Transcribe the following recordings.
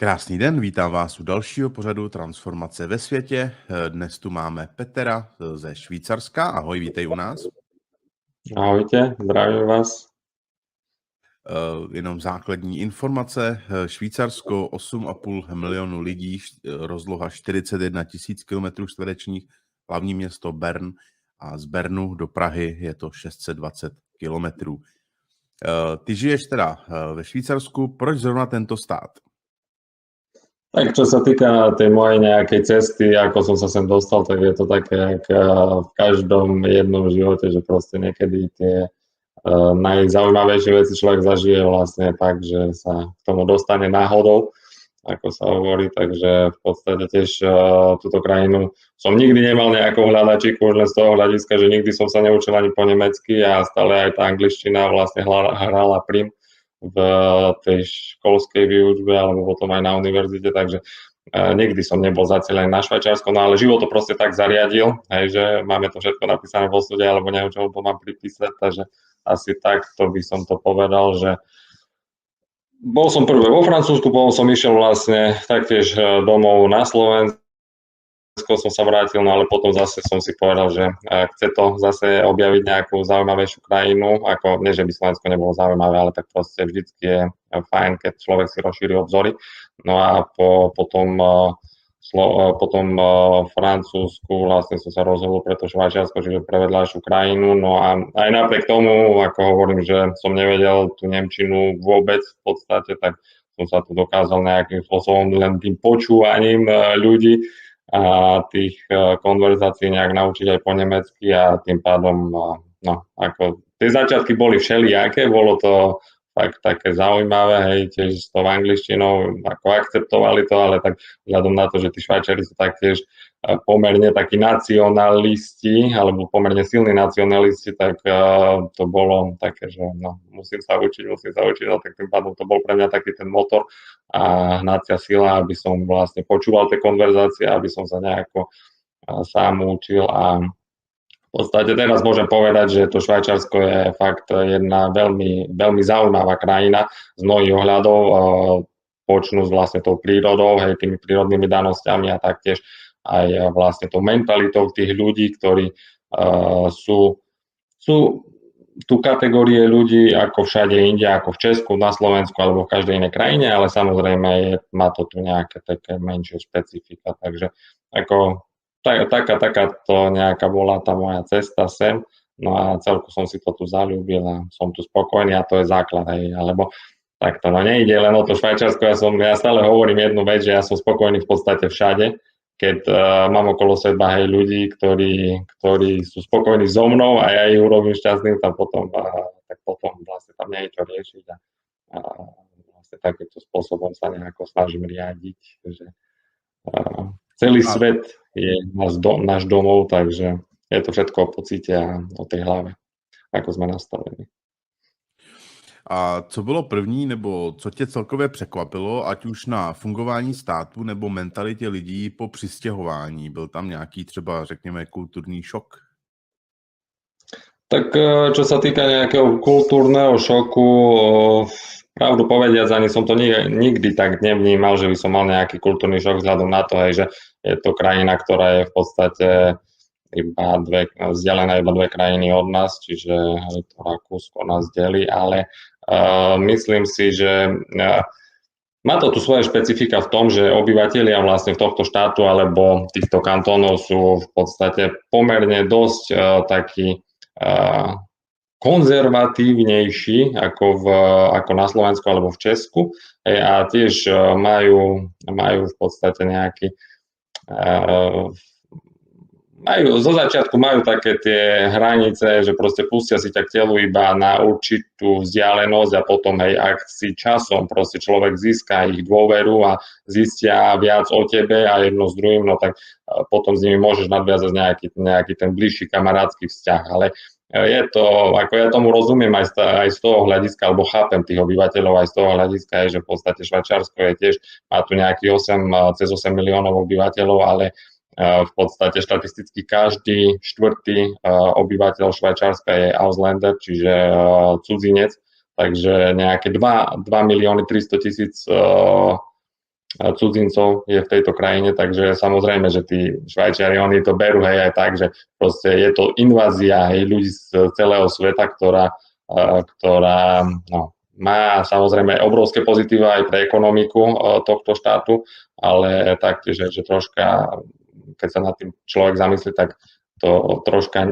Krásný den, vítám vás u dalšího pořadu Transformace ve světě. Dnes tu máme Petra ze Švýcarska. Ahoj, vítej u nás. Ahojte, zdravím vás. Jenom základní informace. Švýcarsko 8,5 milionu lidí, rozloha 41 000 km čtverečních, hlavní město Bern a z Bernu do Prahy je to 620 kilometrů. Ty žiješ teda ve Švýcarsku, proč zrovna tento stát? Tak čo sa týka tej mojej nejakej cesty, ako som sa sem dostal, tak je to také, jak v každom jednom živote, že proste niekedy tie najzaujímavejšie veci človek zažije vlastne tak, že sa k tomu dostane náhodou, ako sa hovorí, takže v podstate tiež túto krajinu som nikdy nemal nejakú hľadačiku, už len z toho hľadiska, že nikdy som sa neučil ani po nemecky a stále aj tá angličtina vlastne hrala prim v tej školskej výučbe alebo potom aj na univerzite, takže nikdy som nebol zacielený na Švajčiarsko, no ale život to proste tak zariadil, hej, že máme to všetko napísané vo súde alebo neviem, čo to mám pripísať, takže asi takto by som to povedal, že bol som prvé vo Francúzsku, potom som išiel vlastne taktiež domov na Slovensku, som sa vrátil, no ale potom zase som si povedal, že chce to zase objaviť nejakú zaujímavejšiu krajinu, ako nie, že by Slovensko nebolo zaujímavé, ale tak proste vždycky je fajn, keď človek si rozšíri obzory. No a potom Francúzsku vlastne som sa rozhodol pre to Švajčiarsko, čiže pre vedľajšiu krajinu, no a aj napriek tomu, ako hovorím, že som nevedel tú nemčinu vôbec v podstate, tak som sa tu dokázal nejakým spôsobom len tým počúvaním ľudí a tých konverzácií nejak naučiť aj po nemecky a tým pádom, no, ako tie začiatky boli všelijaké, bolo to fakt také zaujímavé, hej, tiež s tou angličtinou, ako akceptovali to, ale tak vzhľadom na to, že tí Švajčiari sú taktiež pomerne takí nacionalisti, alebo pomerne silní nacionalisti, tak to bolo také, že no, musím sa učiť, no tak tým pádom to bol pre mňa taký ten motor a hnacia sila, aby som vlastne počúval tie konverzácie, aby som sa nejako sám učil a v podstate teraz môžem povedať, že to Švajčiarsko je fakt jedna veľmi, veľmi zaujímavá krajina z mnohých ohľadov, počnú s vlastne tou prírodou, hej, tými prírodnými danosťami a taktiež aj vlastne tou mentalitou tých ľudí, ktorí sú tu kategórie ľudí ako všade inde, ako v Česku, na Slovensku alebo v každej inej krajine, ale samozrejme má to tu nejaké také menšie špecifika, takže ako takáto nejaká bola tá moja cesta sem, no a celku som si to tu zaľúbil a som tu spokojný a to je základ, hej, alebo takto, no nejde len o to Švajčiarsko, ja stále hovorím jednu vec, že ja som spokojný v podstate všade, keď mám okolo seba aj ľudí, ktorí sú spokojní so mnou a ja ich urobím šťastným, tak potom vlastne tam nie je čo riešiť a vlastne takýmto spôsobom sa nejako snažím riadiť, že celý svet je náš domov, takže je to všetko o pocite a o tej hlave, ako sme nastavení. A co bylo první, nebo co tě celkově překvapilo, ať už na fungování státu nebo mentalitě lidí po přistěhování? Byl tam nějaký třeba, řekněme, kulturní šok? Tak čo sa týka nejakého kultúrneho šoku, pravdu povediac, ani som to nikdy tak nevnímal, že by som mal nejaký kultúrny šok vzhľadom na to, hej, že je to krajina, ktorá je v podstate vzdialená iba dve krajiny od nás, čiže to Rakúsko nás delí, ale myslím si, že má to tu svoje špecifika v tom, že obyvatelia vlastne tohto štátu alebo týchto kantónov sú v podstate pomerne dosť takí konzervatívnejší ako na Slovensku alebo v Česku a tiež majú v podstate nejaký zo začiatku majú také tie hranice, že proste pustia si ťa k telu iba na určitú vzdialenosť a potom, hej, ak si časom proste človek získa ich dôveru a zistia viac o tebe a jedno s druhým, no tak potom s nimi môžeš nadviazať nejaký ten bližší kamarátsky vzťah, ale je to, ako ja tomu rozumiem aj z toho hľadiska, alebo chápem tých obyvateľov aj z toho hľadiska, že v podstate Švajčiarsko je tiež, má tu nejakých cez 8 miliónov obyvateľov, ale v podstate štatisticky každý štvrtý obyvateľ Švajčiarska je Auslander, čiže cudzinec, takže nejaké 2 milióny 300 tisíc cudzincov je v tejto krajine, takže samozrejme, že tí Švajčiari, oni to berú aj tak, že proste je to invázia ľudí z celého sveta, ktorá má samozrejme obrovské pozitíva aj pre ekonomiku tohto štátu, ale taktiež, že troška, keď sa nad tým človek zamyslí, tak to troška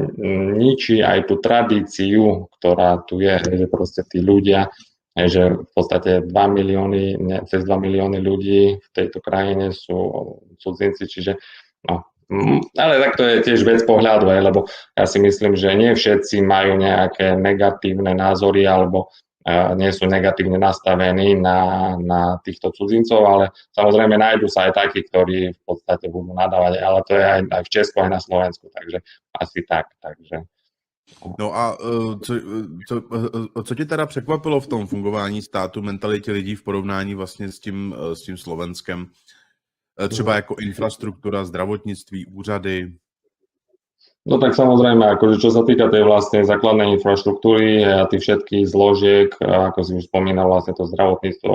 ničí aj tú tradíciu, ktorá tu je, že proste tí ľudia, že v podstate cez 2 milióny ľudí v tejto krajine sú cudzinci, čiže ale tak to je tiež vec pohľadu, lebo ja si myslím, že nie všetci majú nejaké negatívne názory alebo nie sú negatívne nastavení na týchto cudzincov, ale samozrejme nájdú sa aj takí, ktorí v podstate budú nadávať, ale to je aj v Česku, aj na Slovensku, takže asi tak. Takže. No a co tě teda překvapilo v tom fungování státu, mentalitě lidí v porovnání vlastně s tím Slovenskem? Třeba jako infrastruktura, zdravotnictví, úřady? No tak samozrejme, akože čo sa týka tej vlastne základnej infraštruktúry a tých všetkých zložiek, ako si už spomínal, vlastne to zdravotníctvo,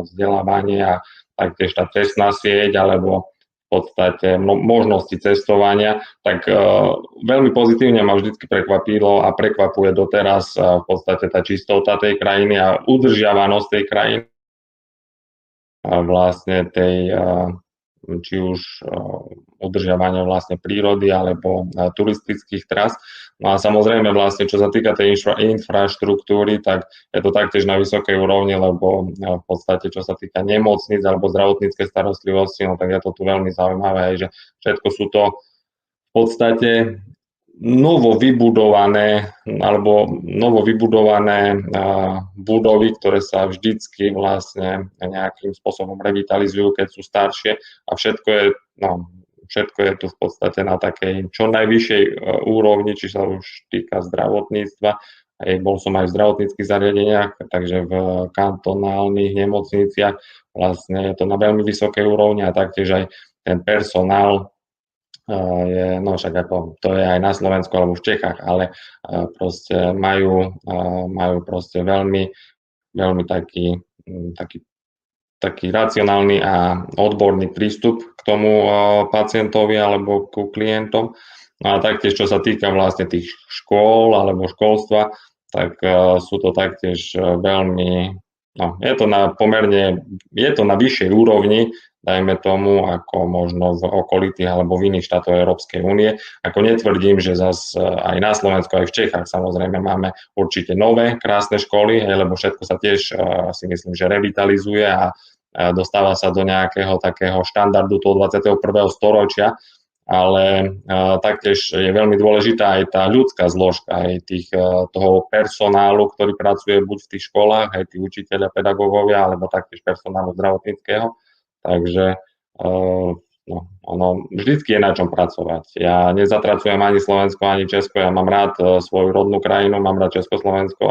vzdelávanie a taktiež tá cestná sieť alebo v podstate možnosti cestovania, tak veľmi pozitívne ma vždy prekvapilo a prekvapuje doteraz v podstate tá čistota tej krajiny a udržiavanosť tej krajiny a vlastne tej či už udržiavania vlastne prírody alebo turistických tras. No a samozrejme vlastne, čo sa týka tej infraštruktúry, tak je to taktiež na vysokej úrovni, lebo v podstate, čo sa týka nemocníc alebo zdravotníckej starostlivosti, no tak je to tu veľmi zaujímavé, že všetko sú to v podstate novo vybudované budovy, ktoré sa vždycky vlastne nejakým spôsobom revitalizujú, keď sú staršie a všetko je tu v podstate na takej čo najvyššej úrovni, či sa už týka zdravotníctva. Bol som aj v zdravotníckych zariadeniach, takže v kantonálnych nemocniciach vlastne je to na veľmi vysokej úrovni a taktiež aj ten personál však ako to je aj na Slovensku alebo v Čechách, ale proste majú proste veľmi taký racionálny a odborný prístup k tomu pacientovi alebo ku klientom. A taktiež, čo sa týka vlastne tých škôl alebo školstva, tak sú to taktiež veľmi, je to na vyššej úrovni, dajme tomu, ako možno v okolitých alebo v iných štátoch Európskej únie. Ako netvrdím, že zase aj na Slovensku, aj v Čechách samozrejme máme určite nové krásne školy, lebo všetko sa tiež si myslím, že revitalizuje a dostáva sa do nejakého takého štandardu toho 21. storočia, ale taktiež je veľmi dôležitá aj tá ľudská zložka, aj toho personálu, ktorý pracuje buď v tých školách, aj tí učiteľia, pedagógovia, alebo taktiež personálu zdravotníckeho. Takže vždycky je na čom pracovať. Ja nezatracujem ani Slovensko, ani Česko, ja mám rád svoju rodnú krajinu, mám rád Československo,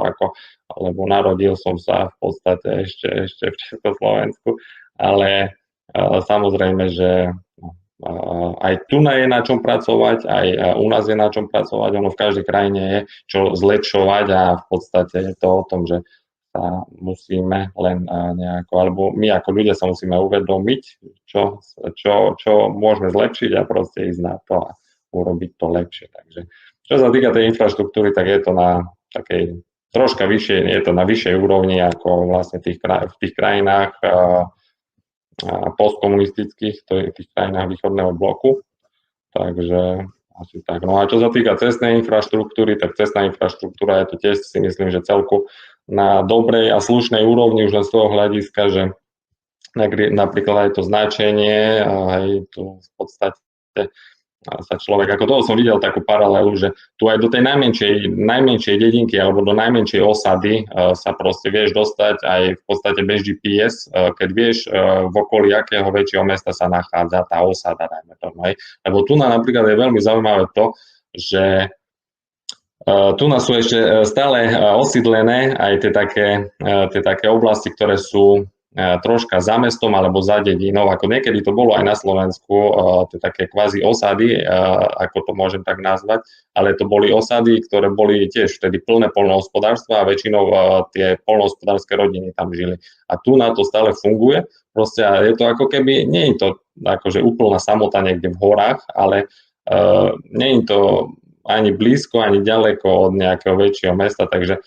lebo narodil som sa v podstate ešte v Československu, ale samozrejme, že aj tu je na čom pracovať, aj u nás je na čom pracovať, ono v každej krajine je čo zlepšovať a v podstate je to o tom, že sa musíme len nejako, alebo my ako ľudia sa musíme uvedomiť, čo môžeme zlepšiť a proste ísť na to a urobiť to lepšie. Takže čo sa týka tej infraštruktúry, tak je to na takej troška vyššej, je to na vyššej úrovni ako vlastne v tých krajinách postkomunistických, v tých krajinách východného bloku. Takže asi tak. No a čo sa týka cestnej infraštruktúry, tak cestná infraštruktúra je to tiež si myslím, že celku na dobrej a slušnej úrovni už len z toho hľadiska, že napríklad aj to značenie, aj tu v podstate sa človek, ako toho som videl takú paralelu, že tu aj do tej najmenšej dedinky alebo do najmenšej osady sa proste vieš dostať aj v podstate bez GPS, keď vieš v okolí akého väčšieho mesta sa nachádza tá osada, dajme tomu. Lebo tu napríklad je veľmi zaujímavé to, že tu nás sú ešte stále osídlené aj tie také oblasti, ktoré sú troška za mestom alebo za dedinou, ako niekedy to bolo aj na Slovensku, to také kvázi osady, ako to môžem tak nazvať, ale to boli osady, ktoré boli tiež vtedy plné poľnohospodárstva a väčšinou tie poľnohospodárske rodiny tam žili. A tu na to stále funguje, proste je to ako keby, nie je to akože úplná samota niekde v horách, ale nie je to ani blízko, ani ďaleko od nejakého väčšieho mesta, takže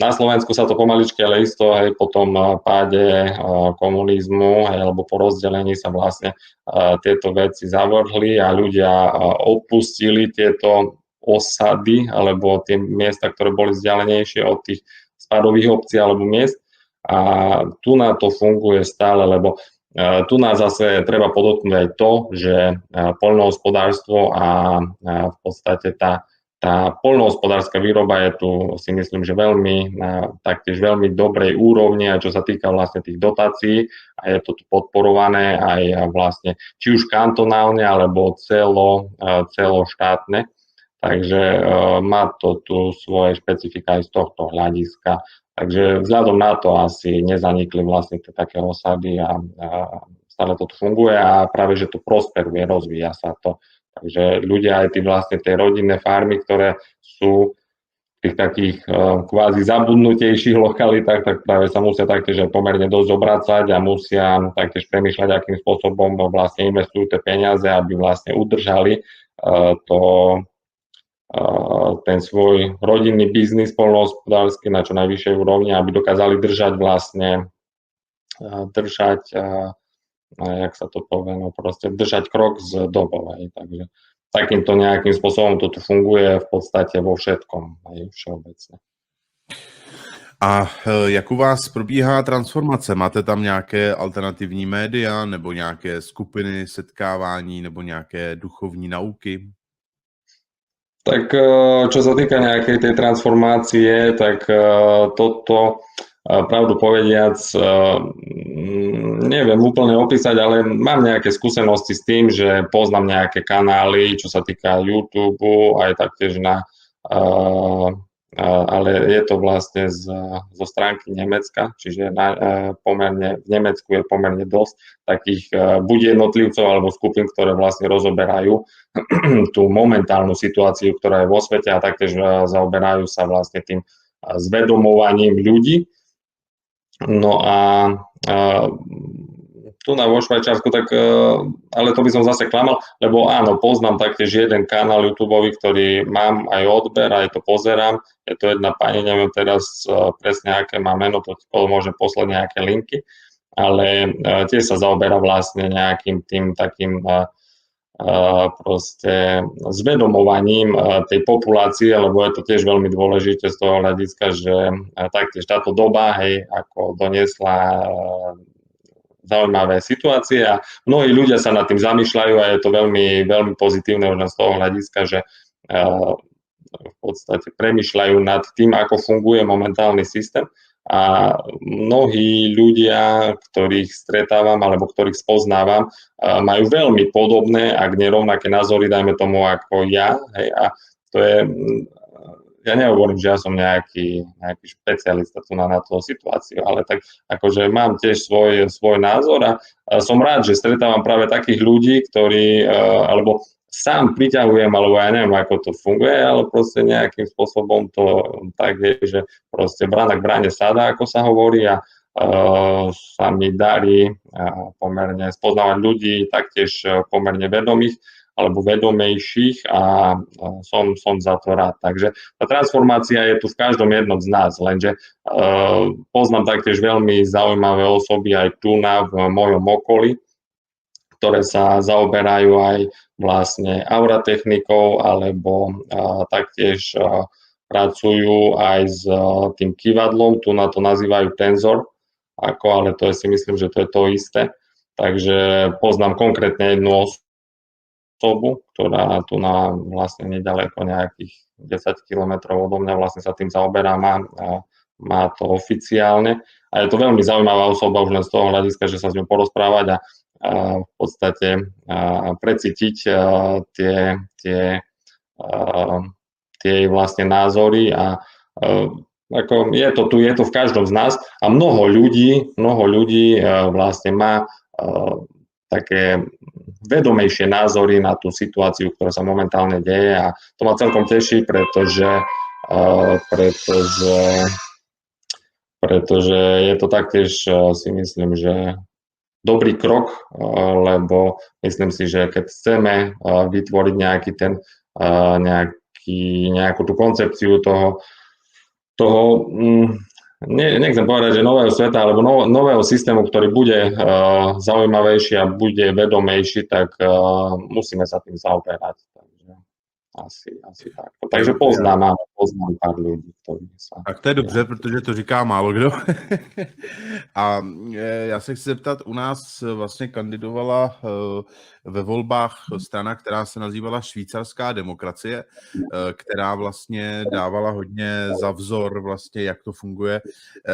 na Slovensku sa to pomaličky, ale isto aj po tom páde komunizmu alebo po rozdelení sa vlastne tieto veci zavrhli a ľudia opustili tieto osady alebo tie miesta, ktoré boli vzdialenejšie od tých spádových obcí alebo miest. A tu na to funguje stále, lebo tu nás zase treba podotknúť aj to, že poľnohospodárstvo a v podstate tá poľnohospodárska výroba je tu, si myslím, že taktiež veľmi dobrej úrovni, aj čo sa týka vlastne tých dotácií a je to tu podporované aj vlastne či už kantonálne alebo celoštátne. Takže má to tu svoje špecifika aj z tohto hľadiska. Takže vzhľadom na to asi nezanikli vlastne tie také osady a stále to tu funguje a práve, že to prosperuje, rozvíja sa to. Takže ľudia aj tie rodinné farmy, ktoré sú v tých takých kvázi zabudnutejších lokalitách, tak práve sa musia taktiež pomerne dosť obracať a musia taktiež premýšľať, akým spôsobom vlastne investujú tie peniaze, aby vlastne udržali ten svoj rodinný biznis poľnohospodársky na čo najvyššej úrovni, aby dokázali držať jak sa to povie, proste držať krok s dobou. Takže takýmto nejakým spôsobom to tu funguje v podstate vo všetkom, aj všeobecne. A jak u vás probíhá transformace? Máte tam nějaké alternativní média nebo nějaké skupiny setkávání nebo nějaké duchovní nauky? Tak čo sa týka nejakej tej transformácie, tak toto pravdu povediac, neviem úplne opísať, ale mám nejaké skúsenosti s tým, že poznám nejaké kanály, čo sa týka YouTube, aj taktiež ale je to vlastne zo stránky Nemecka, čiže pomerne v Nemecku je pomerne dosť takých buď jednotlivcov alebo skupín, ktoré vlastne rozoberajú tú momentálnu situáciu, ktorá je vo svete a taktiež zaoberajú sa vlastne tým zvedomovaním ľudí. No a tu vo Švajčiarsku, tak, ale to by som zase klamal, lebo áno, poznám taktiež jeden kanál YouTubeový, ktorý mám aj odber, aj to pozerám. Je to jedna pani, neviem teraz presne, aké má meno, to môžem poslať nejaké linky, ale tiež sa zaoberá vlastne nejakým tým takým proste zvedomovaním tej populácie, lebo je to tiež veľmi dôležité z toho hľadiska, že taktiež táto doba, ako doniesla zaujímavé situácie a mnohí ľudia sa nad tým zamýšľajú a je to veľmi, veľmi pozitívne už z toho hľadiska, že v podstate premýšľajú nad tým, ako funguje momentálny systém a mnohí ľudia, ktorých stretávam alebo ktorých spoznávam, majú veľmi podobné, ak nerovnaké názory, dajme tomu ako ja, a to je, ja nehovorím, že ja som nejaký špecialista tu na tú situáciu, ale tak akože mám tiež svoj názor a som rád, že stretávam práve takých ľudí, ktorí, alebo sám priťahujem, alebo ja neviem, ako to funguje, ale proste nejakým spôsobom to tak je, že proste brána k bráne sadá, ako sa hovorí a sa mi darí pomerne spoznávať ľudí, taktiež pomerne vedomých alebo vedomejších a som za to rád. Takže tá transformácia je tu v každom jednom z nás, lenže poznám taktiež veľmi zaujímavé osoby aj tu v mojom okolí, ktoré sa zaoberajú aj vlastne auratechnikou alebo taktiež pracujú aj s tým kývadlom, tu na to nazývajú tenzor, ale to je, si myslím, že to je to isté. Takže poznám konkrétne jednu osobu, ktorá tu vlastne nedaleko nejakých 10 kilometrov odo mňa vlastne sa tým zaoberá, má to oficiálne a je to veľmi zaujímavá osoba už len z toho hľadiska, že sa s ňou porozprávať a v podstate precítiť tie vlastne názory a ako je to tu, je to v každom z nás a mnoho ľudí vlastne má také vedomejšie názory na tú situáciu, ktorá sa momentálne deje a to ma celkom teší, pretože je to taktiež si myslím, že dobrý krok, lebo myslím si, že keď chceme vytvoriť nejakú tú koncepciu toho nechcem povedať, že nového sveta alebo nového systému, ktorý bude zaujímavejší a bude vedomejší, tak musíme sa tým zaoberať. Takže asi tak. Takže poznám pár ľudí, ktorí sa... Tak to je dobře, protože to říká málo kdo. A já se chci zeptat, u nás vlastně kandidovala ve volbách strana, která se nazývala Švýcarská demokracie, která vlastně dávala hodně za vzor vlastně, jak to funguje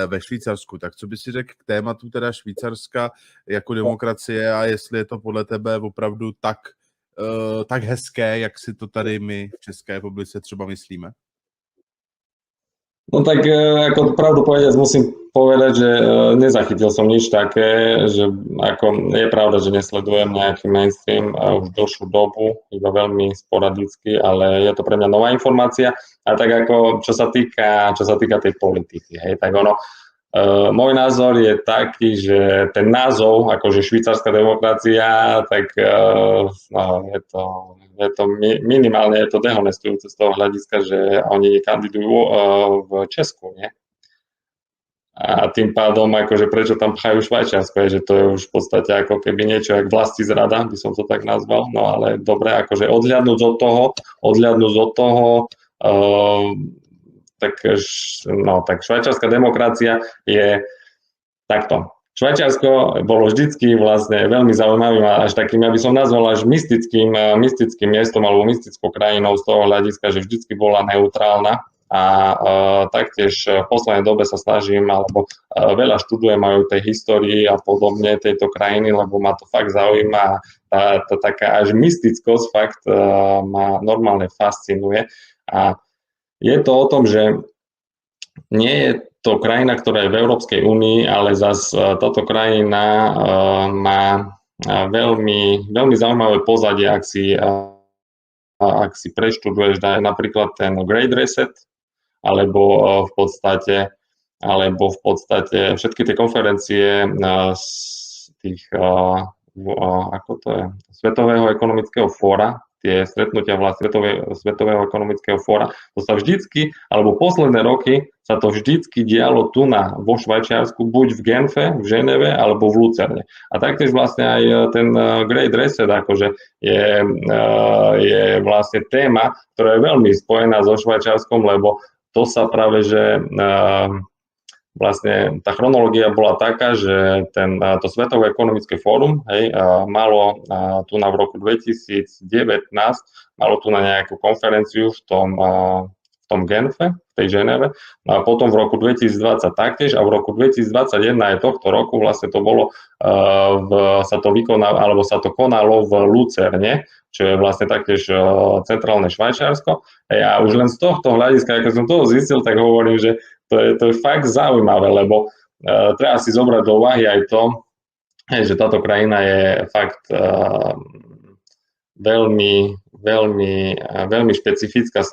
ve Švýcarsku. Tak co by si řekl k tématu teda Švýcarska jako demokracie a jestli je to podle tebe opravdu tak hezké, jak si to tady my v České republice třeba myslíme? No tak ako pravdu povedať, musím povedať, že nezachytil som nič také, že ako je pravda, že nesledujem nejaký mainstream už dlhšiu dobu, iba veľmi sporadicky, ale je to pre mňa nová informácia. A tak ako čo sa týka tej politiky, hej, tak ono, môj názor je taký, že ten názov, akože švýcarská demokracia, tak je to minimálne je to dehonestujúce z toho hľadiska, že oni kandidujú v Česku, nie? A tým pádom, akože prečo tam pchajú Švajčiarsko, že to je už v podstate ako keby niečo jak vlastizrada, by som to tak nazval, no ale dobre, akože odhľadnúť od toho, tak švajčiarska demokracia je takto. Švajčiarsko bolo vždycky vlastne veľmi zaujímavým a až takým, ja by som nazval až mystickým miestom alebo mystickou krajinou z toho hľadiska, že vždycky bola neutrálna a taktiež v poslednej dobe sa snažím, alebo veľa študujem aj o tej histórii a podobne tejto krajiny, lebo ma to fakt zaujíma a tá taká až mystickosť fakt ma normálne fascinuje a je to o tom, že nie je to krajina, ktorá je v Európskej únii, ale zase táto krajina má veľmi, veľmi zaujímavé pozadie, ak si preštuduješ napríklad ten Great Reset, alebo v podstate všetky tie konferencie z tých, ako to je, Svetového ekonomického fóra, tie stretnutia vlastne Svetového ekonomického fóra, to sa vždycky, alebo posledné roky sa to vždycky dialo tu vo Švajčiarsku, buď v Genfe, v Ženeve, alebo v Lucerne. A taktiež vlastne aj ten Great Reset akože je vlastne téma, ktorá je veľmi spojená so Švajčiarskom, lebo to sa práve, že vlastne tá chronológia bola taká, že to Svetové ekonomické fórum malo tu v roku 2019 malo tu na nejakú konferenciu v tom Genfe, v tej Ženeve, no a potom v roku 2020 taktiež a v roku 2021 aj tohto roku vlastne to bolo sa to konalo v Lucerne, čo je vlastne taktiež centrálne Švajčiarsko. A už len z tohto hľadiska, keď som toho zistil, tak hovorím, že to je fakt zaujímavé, lebo treba si zobrať do úvahy aj to, že táto krajina je fakt veľmi, veľmi, veľmi špecifická z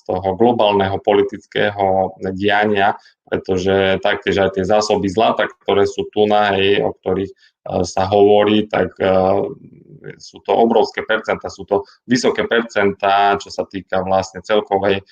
toho globálneho politického diania, pretože taktiež aj tie zásoby zlata, ktoré sú tu o ktorých sa hovorí, tak sú to obrovské percentá, sú to vysoké percentá, čo sa týka vlastne celkovej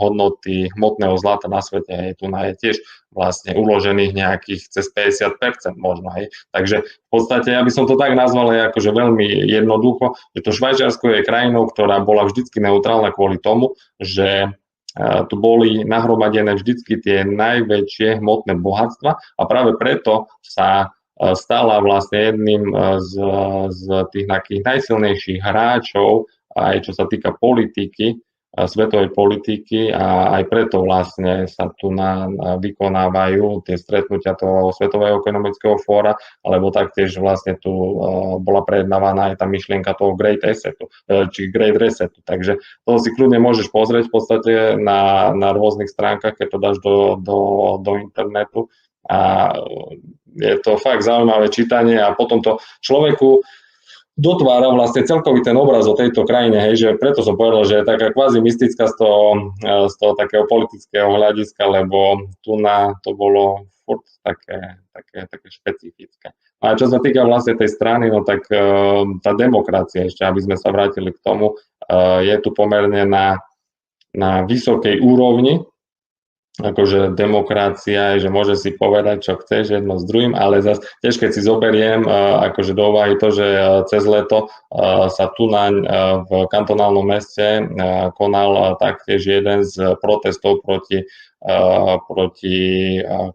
hodnoty hmotného zlata na svete. Tu je tiež vlastne uložených nejakých cez 50% možno. Takže v podstate, ja by som to tak nazval akože veľmi jednoducho, že to Švajčiarsko je krajinou, ktorá bola vždycky neutrálna kvôli tomu, že tu boli nahromadené vždycky tie najväčšie hmotné bohatstva a práve preto sa stala vlastne jedným z tých najsilnejších hráčov, aj čo sa týka politiky svetovej politiky a aj preto vlastne sa tu vykonávajú tie stretnutia toho Svetového ekonomického fóra, alebo taktiež vlastne tu bola prejednávaná aj tá myšlienka toho Great Resetu, či Great Resetu. Takže to si kľudne môžeš pozrieť v podstate na rôznych stránkach, keď to dáš do internetu. A je to fakt zaujímavé čítanie a potom to človeku dotvára vlastne celkový ten obraz o tejto krajine, hej, že preto som povedal, že je taká kvázi mystická z toho takého politického hľadiska, lebo to bolo furt také špecifické. A čo sa týka vlastne tej strany, no tak tá demokracia, ešte aby sme sa vrátili k tomu, je tu pomerne na vysokej úrovni, akože demokracia, že môže si povedať, čo chceš jedno s druhým, ale zase tiež keď si zoberiem akože do úvahy to, že cez leto sa tu v kantonálnom meste konal taktiež jeden z protestov proti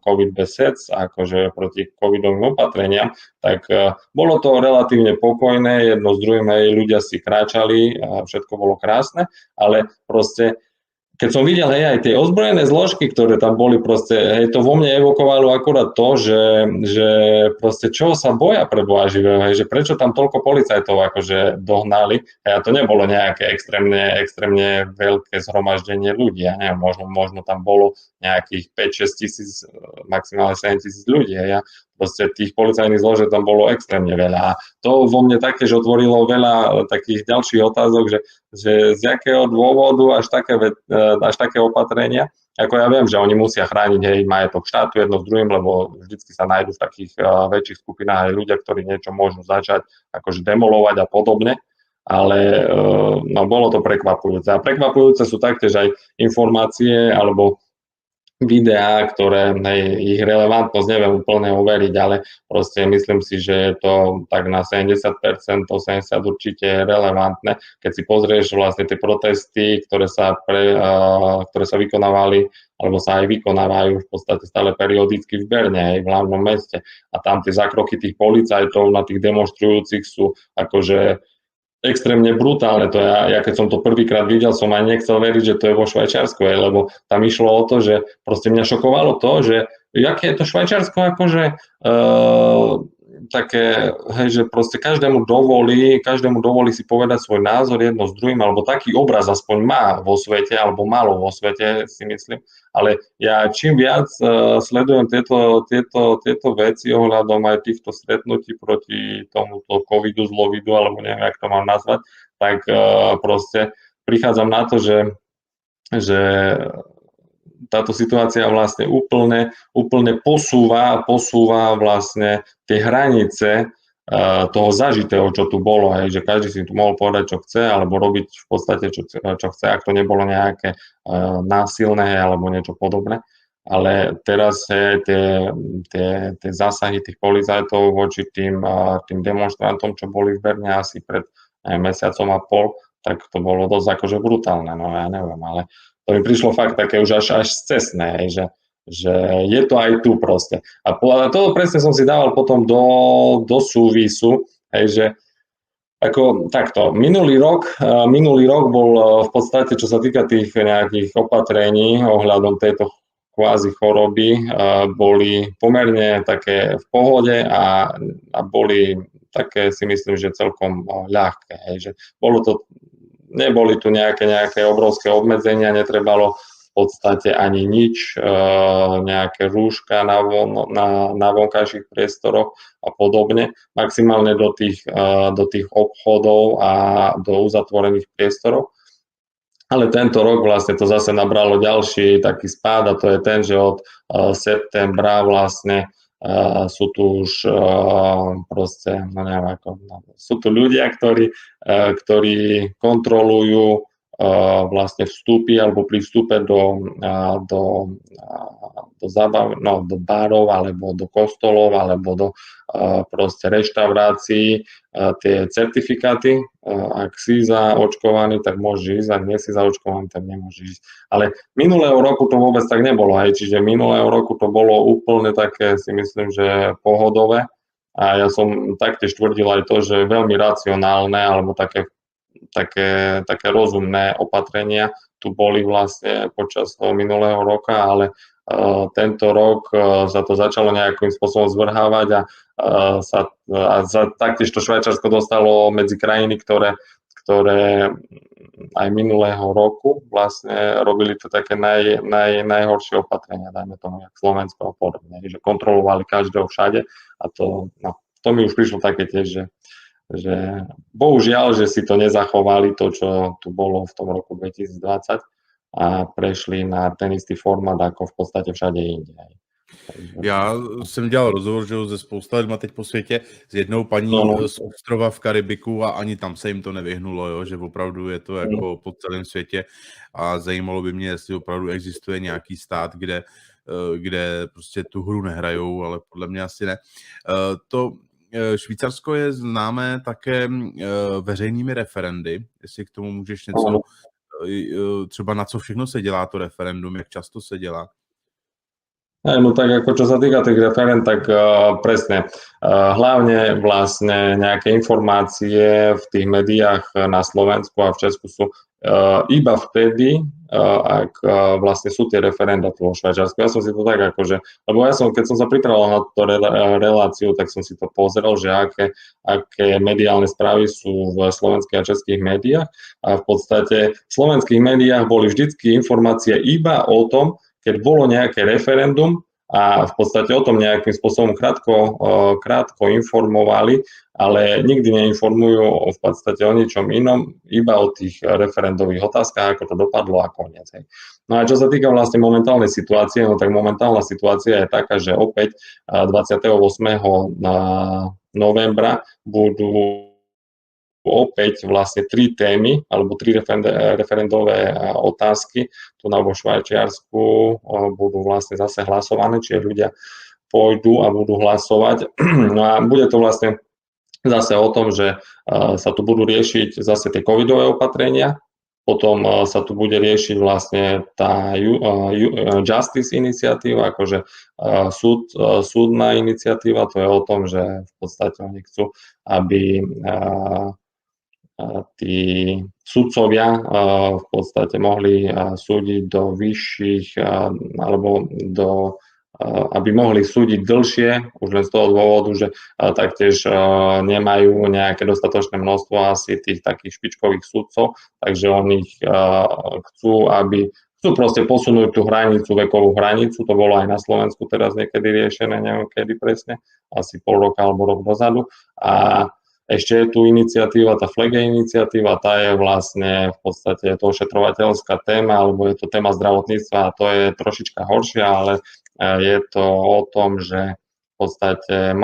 COVID-19, akože proti covidovým opatreniam, tak bolo to relatívne pokojné, jedno s druhým, aj ľudia si kráčali, všetko bolo krásne, ale proste keď som videl aj tie ozbrojené zložky, ktoré tam boli, proste, to vo mne evokovalo akurát to, že proste čo sa boja pre Boha živého, že prečo tam toľko policajtov akože dohnali, a to nebolo nejaké extrémne veľké zhromaždenie ľudí, ja neviem, možno tam bolo nejakých 5-6 tisíc, maximálne 7 tisíc ľudí, proste tých policajných zložiek tam bolo extrémne veľa a to vo mne taktiež otvorilo veľa takých ďalších otázok, že z jakého dôvodu až také opatrenia, ako ja viem, že oni musia chrániť majetok štátu jedno s druhým, lebo vždycky sa nájdú v takých väčších skupinách aj ľudia, ktorí niečo môžu začať akože demolovať a podobne, ale no, bolo to prekvapujúce. A prekvapujúce sú taktiež aj informácie alebo videá, ktoré ich relevantnosť neviem úplne overiť, ale proste myslím si, že je to tak na 70%, 80% určite relevantné. Keď si pozrieš vlastne tie protesty, ktoré sa vykonávali, alebo sa aj vykonávajú v podstate stále periodicky v Berne, v hlavnom meste. A tam tie zákroky tých policajtov na tých demonstrujúcich sú akože extrémne brutálne. To ja keď som to prvýkrát videl, som aj nechcel veriť, že to je vo Švajčiarsku, lebo tam išlo o to, že proste mňa šokovalo to, že aké je to Švajčiarsko akože také, že proste každému dovolí si povedať svoj názor jedno s druhým, alebo taký obraz aspoň má vo svete, alebo malo vo svete, si myslím. Ale ja čím viac sledujem tieto veci ohľadom aj týchto stretnutí proti tomuto covidu, zlovidu, alebo neviem, jak to mám nazvať, tak proste prichádzam na to, že táto situácia vlastne úplne posúva vlastne tie hranice toho zažitého, čo tu bolo, že každý si tu mohol povedať, čo chce, alebo robiť v podstate, čo chce, ak to nebolo nejaké násilné alebo niečo podobné. Ale teraz tie zásahy tých policajtov voči tým demonštrantom, čo boli v Berne asi pred mesiacom a pol, tak to bolo dosť akože brutálne, no ja neviem, ale to mi prišlo fakt také už až scesné, že je to aj tu proste. A to presne som si dával potom do súvisu, že ako takto, minulý rok bol v podstate, čo sa týka tých nejakých opatrení ohľadom tejto kvázi choroby, boli pomerne také v pohode a boli také, si myslím, že celkom ľahké. Že neboli tu nejaké obrovské obmedzenia, netrebalo v podstate ani nič, nejaké rúška na vonkajších priestoroch a podobne, maximálne do tých obchodov a do uzatvorených priestorov. Ale tento rok vlastne to zase nabralo ďalší taký spád a to je ten, že od septembra vlastne sú tu už proste, no neviem ako, sú tu ľudia, ktorí kontrolujú vlastne vstupy alebo pri vstupe do barov alebo do kostolov alebo do proste reštaurácií tie certifikáty. Ak si zaočkovaný, tak môžeš ísť, ak nie si zaočkovaný, tak nemôžeš ísť. Ale minulého roku to vôbec tak nebolo, čiže minulého roku to bolo úplne také, si myslím, že pohodové. A ja som taktiež tvrdil aj to, že veľmi racionálne alebo také také rozumné opatrenia tu boli vlastne počas toho minulého roka, ale tento rok sa to začalo nejakým spôsobom zvrhávať a taktiež to Švajčiarsko dostalo medzi krajiny, ktoré aj minulého roku vlastne robili to také najhoršie opatrenia, dajme tomu, jak Slovensko a podobne, že kontrolovali každého všade a to mi už prišlo také tiež, že bohužiaľ, že si to nezachovali, to, čo tu bolo v tom roku 2020 a prešli na ten istý formát ako v podstate všade inde. Já jsem dělal rozhovor, že se spousta lidma teď po světě, s jednou paní z ostrova v Karibiku a ani tam se jim to nevyhnulo, jo? Že opravdu je to jako po celém světě a zajímalo by mě, jestli opravdu existuje nějaký stát, kde prostě tu hru nehrajou, ale podle mě asi ne. To Švýcarsko je známé také veřejnými referendy, jestli k tomu můžeš něco, třeba na co všechno se dělá to referendum, jak často se dělá. No tak ako čo sa týka tých referend, tak presne. Hlavne vlastne nejaké informácie v tých médiách na Slovensku a v Česku sú iba vtedy, ak vlastne sú tie referenda vo Švajčiarsku. Ja som si to tak akože, lebo keď som sa pripravoval na túto reláciu, tak som si to pozrel, že aké mediálne správy sú v slovenských a českých médiách a v podstate v slovenských médiách boli vždycky informácie iba o tom, keď bolo nejaké referendum a v podstate o tom nejakým spôsobom krátko informovali, ale nikdy neinformujú v podstate o ničom inom, iba o tých referendových otázkach, ako to dopadlo a koniec. No a čo sa týka vlastne momentálnej situácie, no tak momentálna situácia je taká, že opäť 28. novembra budú opäť vlastne 3 témy alebo 3 referendové otázky tu vo Švajčiarsku budú vlastne zase hlasované, čiže ľudia pôjdu a budú hlasovať. No a bude to vlastne zase o tom, že sa tu budú riešiť zase tie covidové opatrenia, potom sa tu bude riešiť vlastne tá Justice iniciatíva, akože súdna iniciatíva, to je o tom, že v podstate oni chcú, aby tí sudcovia v podstate mohli súdiť do vyšších alebo aby mohli súdiť dlhšie, už len z toho dôvodu, že taktiež nemajú nejaké dostatočné množstvo asi tých takých špičkových sudcov, takže oni chcú proste posunúť tú hranicu, vekovú hranicu, to bolo aj na Slovensku teraz niekedy riešené, neviem kedy presne, asi pol roka alebo rok dozadu a ešte je tu iniciatíva, tá FLEGE iniciatíva, tá je vlastne v podstate to ošetrovateľská téma, alebo je to téma zdravotníctva a to je trošička horšia, ale je to o tom, že v podstate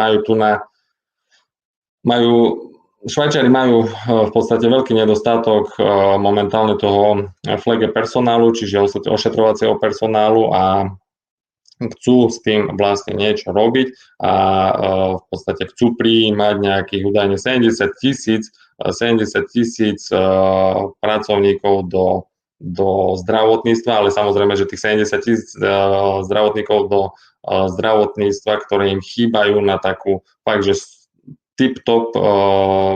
Švajčiari majú v podstate veľký nedostatok momentálne toho FLEGE personálu, čiže ošetrovacieho personálu a chcú s tým vlastne niečo robiť a v podstate chcú prijímať nejakých údajne 70 000 pracovníkov do zdravotníctva, ale samozrejme, že tých 70 000 zdravotníkov do zdravotníctva, ktoré im chýbajú na takú fakt, že tip-top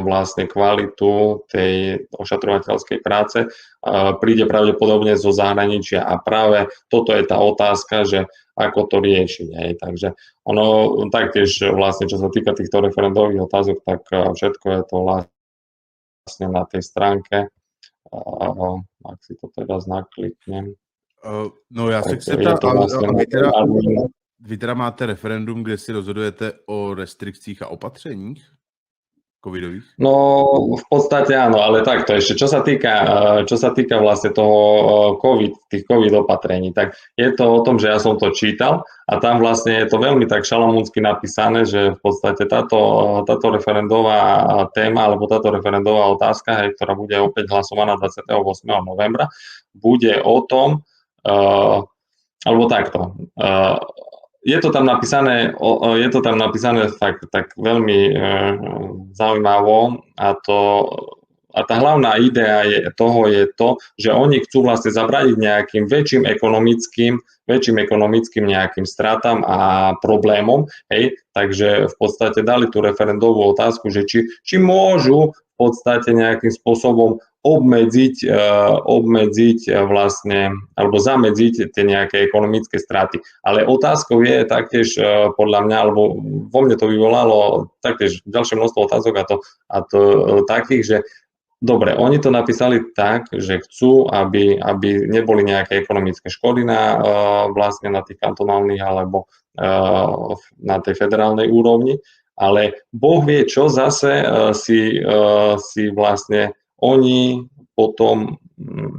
vlastne kvalitu tej ošetrovateľskej práce, príde pravdepodobne zo zahraničia a práve toto je tá otázka, že ako to riešiť. Takže ono taktiež vlastne, čo sa týka týchto referendových otázok, tak všetko je to vlastne na tej stránke. Ak si to teraz nakliknem. No já se chci ptát, vy teda máte referendum, kde si rozhodujete o restrikcích a opatřeních covidových? No v podstate áno, ale takto ešte, čo sa týka vlastne toho tých covid opatrení, tak je to o tom, že ja som to čítal a tam vlastne je to veľmi tak šalamúnsky napísané, že v podstate táto referendová téma alebo táto referendová otázka, ktorá bude opäť hlasovaná 28. novembra, bude o tom, alebo takto, je to tam napísané tak veľmi zaujímavo a tá hlavná idea je to, že oni chcú vlastne zabrániť nejakým väčším ekonomickým nejakým stratám a problémom, takže v podstate dali tú referendovú otázku, že či môžu podstate nejakým spôsobom obmedziť vlastne, alebo zamedziť tie nejaké ekonomické straty. Ale otázkou je taktiež podľa mňa, alebo vo mne to vyvolalo taktiež ďalšie množstvo otázok a to takých, že dobre, oni to napísali tak, že chcú, aby neboli nejaké ekonomické škody vlastne na tých kantonálnych alebo na tej federálnej úrovni, ale Boh vie, čo zase si vlastne oni potom,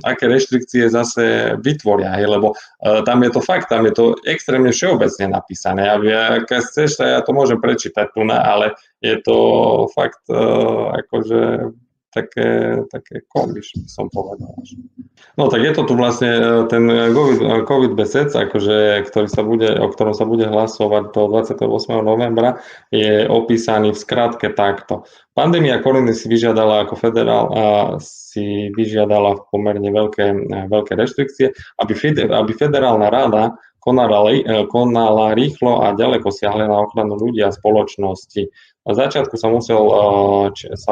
aké reštrikcie zase vytvoria, lebo tam je to fakt, tam je to extrémne všeobecne napísané. Ak chceš, ja to môžem prečítať tu, ale je to fakt akože také komish, by som povedal. No tak je to tu vlastne ten COVID besec, akože, o ktorom sa bude hlasovať do 28. novembra, je opísaný v skratke takto. Pandémia korony si vyžiadala ako v pomerne veľké reštrikcie, aby federálna rada konala rýchlo a ďaleko siahle na ochranu ľudí a spoločnosti. Na začiatku sa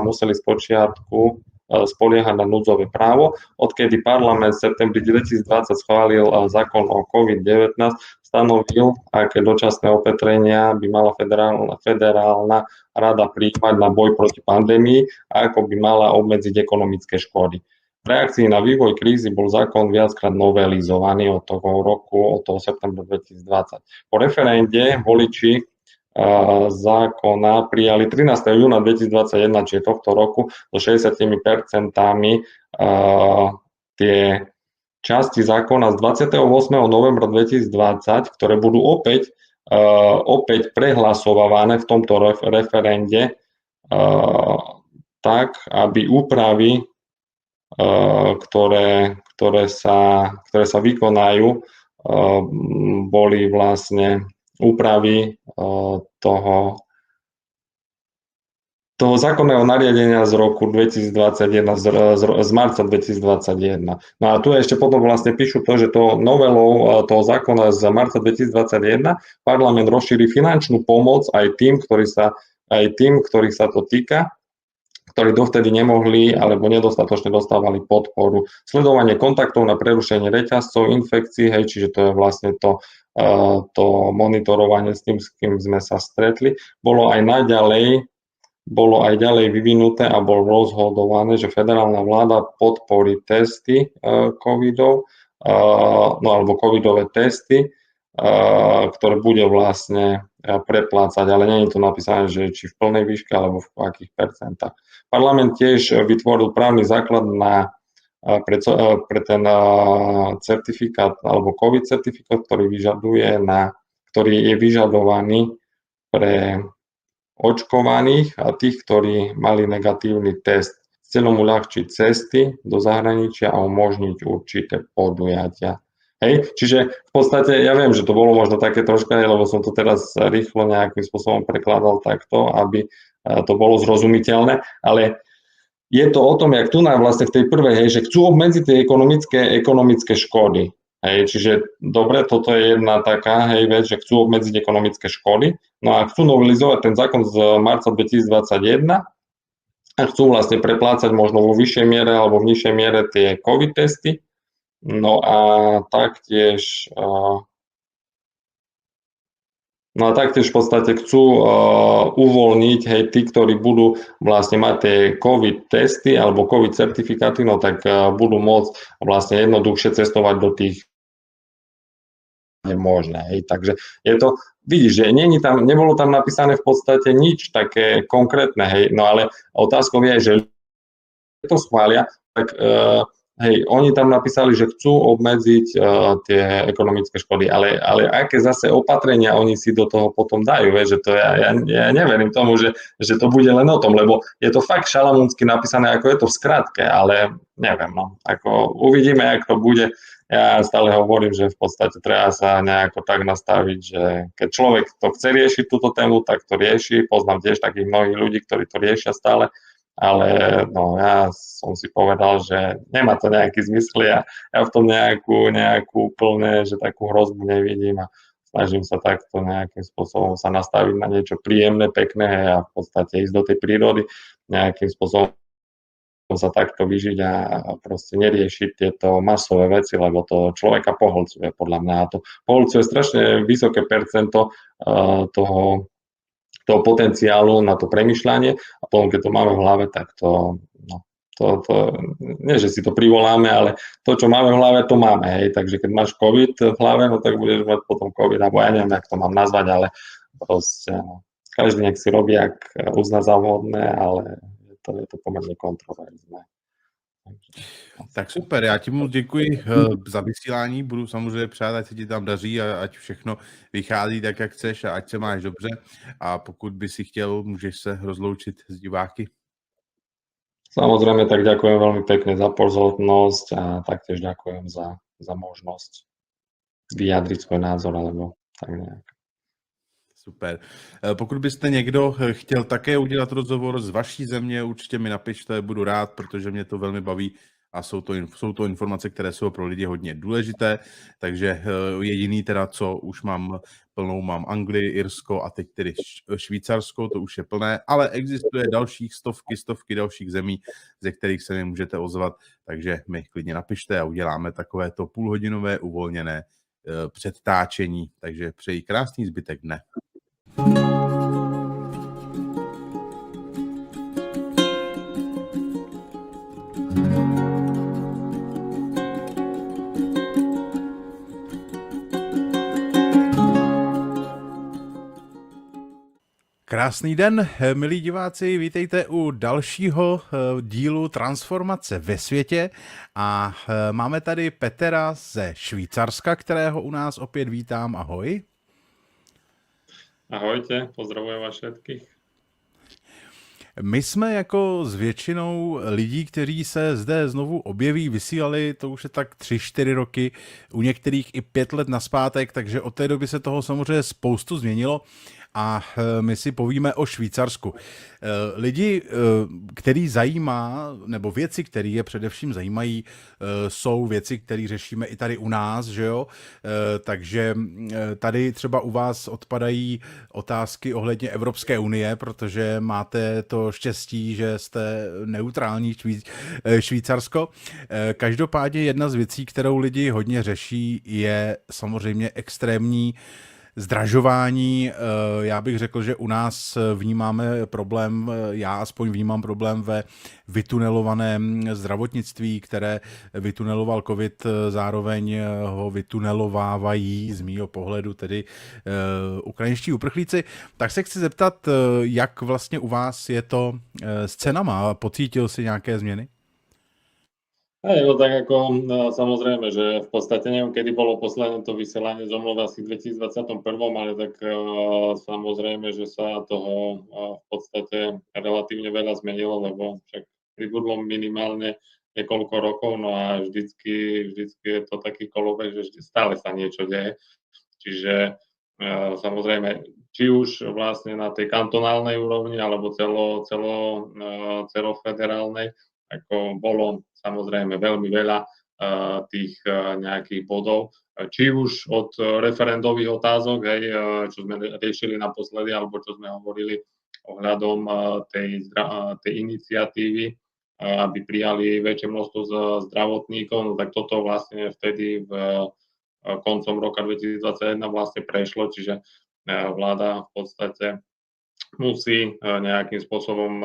museli spočiatku spoliehať na núdzové právo, odkedy parlament v septembri 2020 schválil zákon o COVID-19, stanovil, aké dočasné opatrenia by mala federálna rada prijímať na boj proti pandémii a ako by mala obmedziť ekonomické škody. V reakcii na vývoj krízy bol zákon viackrát novelizovaný od toho septembra 2020. Po referende voliči zákona prijali 13. júna 2021, čiže tohto roku, so 60% tie časti zákona z 28. novembra 2020, ktoré budú opäť prehlasované v tomto referende, tak, aby úpravy, ktoré sa vykonajú, boli vlastne úpravy toho zákonného nariadenia z roku 2021, z marca 2021. No a tu ešte potom vlastne píšu to, že to novelou toho zákona z marca 2021 parlament rozšíri finančnú pomoc aj tým, ktorých sa to týka, ktorí dovtedy nemohli alebo nedostatočne dostávali podporu. Sledovanie kontaktov na prerušenie reťazcov infekcií, čiže to je vlastne to monitorovanie s tým, s kým sme sa stretli, bolo aj ďalej vyvinuté a bolo rozhodované, že federálna vláda podporí testy covidov, alebo covidové testy, ktoré bude vlastne preplácať, ale nie je to napísané, že či v plnej výške alebo v akých percentách. Parlament tiež vytvoril právny základ pre ten certifikát alebo COVID certifikát, ktorý je vyžadovaný pre očkovaných a tých, ktorí mali negatívny test, s cieľom uľahčiť cesty do zahraničia a umožniť určité podujatia. Čiže v podstate ja viem, že to bolo možno také troška, lebo som to teraz rýchlo nejakým spôsobom prekladal takto, aby to bolo zrozumiteľné, ale je to o tom, jak tu vlastne v tej prvej, že chcú obmedziť tie ekonomické škody. Čiže dobre, toto je jedna taká vec, že chcú obmedziť ekonomické škody. No a chcú novelizovať ten zákon z marca 2021 a chcú vlastne preplácať možno vo vyššej miere alebo v nižšej miere tie COVID testy. No a taktiež v podstate chcú uvoľniť, tí, ktorí budú vlastne mať tie COVID testy alebo COVID certifikáty, no tak budú môcť vlastne jednoduchšie cestovať do tých možné. Takže je to, vidíš, že nebolo tam napísané v podstate nič také konkrétne, no ale otázkou je, že to schvália, tak oni tam napísali, že chcú obmedziť tie ekonomické škody, ale aké zase opatrenia oni si do toho potom dajú, že to ja neverím tomu, že to bude len o tom, lebo je to fakt šalamúnsky napísané, ako je to v skratke, ale neviem, ako uvidíme, ako to bude. Ja stále hovorím, že v podstate treba sa nejako tak nastaviť, že keď človek to chce riešiť túto tému, tak to rieši. Poznám tiež takých mnohých ľudí, ktorí to riešia stále, ale ja som si povedal, že nemá to nejaký zmysel. Ja v tom nejakú úplne, že takú hrozbu nevidím a snažím sa takto nejakým spôsobom sa nastaviť na niečo príjemné, pekné a v podstate ísť do tej prírody nejakým spôsobom aspoň sa takto vyžiť a proste neriešiť tieto masové veci, lebo to človeka pohlcuje podľa mňa. A to pohlcuje strašne vysoké percento toho potenciálu na to premýšľanie a potom, keď to máme v hlave, tak nie, že si to privoláme, ale to, čo máme v hlave, to máme, hej, takže keď máš COVID v hlave, no tak budeš mať potom COVID, alebo ja neviem, jak to mám nazvať, ale proste, každý nech si robí, ak uzná za vhodné, ale je to pomerne kontroverzné. Tak super, já ti moc děkuji za vysílání, budu samozřejmě přát, ať se ti tam daří a ať všechno vychází tak, jak chceš a ať se máš dobře a pokud by si chtěl, můžeš se rozloučit s diváky. Samozrejme, tak ďakujem veľmi pekne za pozornosť a taktiež ďakujem za možnosť vyjadriť svoj názor, alebo tak nejak. Super. Pokud byste někdo chtěl také udělat rozhovor z vaší země, určitě mi napište, budu rád, protože mě to velmi baví a jsou to informace, které jsou pro lidi hodně důležité, takže jediný teda, co už mám plnou, mám Anglii, Irsko a teď tedy Švýcarsko, to už je plné, ale existuje dalších stovky dalších zemí, ze kterých se mi můžete ozvat, takže mi klidně napište a uděláme takovéto půlhodinové uvolněné předtáčení, takže přeji krásný zbytek dne. Krásný den, milí diváci, vítejte u dalšího dílu Transformace ve světě a máme tady Petera ze Švýcarska, kterého u nás opět vítám. Ahoj. Ahojte, pozdravujem vás všetkých. My jsme jako s většinou lidí, kteří se zde znovu objeví, vysílali, to už je tak 3-4 roky, u některých i 5 let nazpátek, takže od té doby se toho samozřejmě spoustu změnilo a my si povíme o Švýcarsku. Lidi, který zajímá, nebo věci, které je především zajímají, jsou věci, které řešíme i tady u nás, že jo? Takže tady třeba u vás odpadají otázky ohledně Evropské unie, protože máte to štěstí, že jste neutrální Švýcarsko. Každopádně jedna z věcí, kterou lidi hodně řeší, je samozřejmě extrémní zdražování. Já bych řekl, že u nás vnímáme problém, já aspoň vnímám problém ve vytunelovaném zdravotnictví, které vytuneloval COVID, zároveň ho vytunelovávají z mýho pohledu tedy ukrajinští uprchlíci. Tak se chci zeptat, jak vlastně u vás je to s cenama? Pocítil si nějaké změny? Hej, no tak ako samozrejme, že v podstate neviem, kedy bolo posledné to vysielanie zomluvy asi v 2021, ale tak samozrejme, že sa toho v podstate relatívne veľa zmenilo, lebo však pribudlo minimálne niekoľko rokov, no a vždycky je to taký kolobeh, že stále sa niečo deje. Čiže samozrejme, či už vlastne na tej kantonálnej úrovni alebo celofederálnej, ako bolo samozrejme veľmi veľa tých nejakých bodov, či už od referendových otázok, hej, čo sme riešili naposledy, alebo čo sme hovorili ohľadom tej iniciatívy, aby prijali väčšie množstvo zdravotníkov, no tak toto vlastne vtedy koncom roka 2021 vlastne prešlo, čiže vláda v podstate musí nejakým spôsobom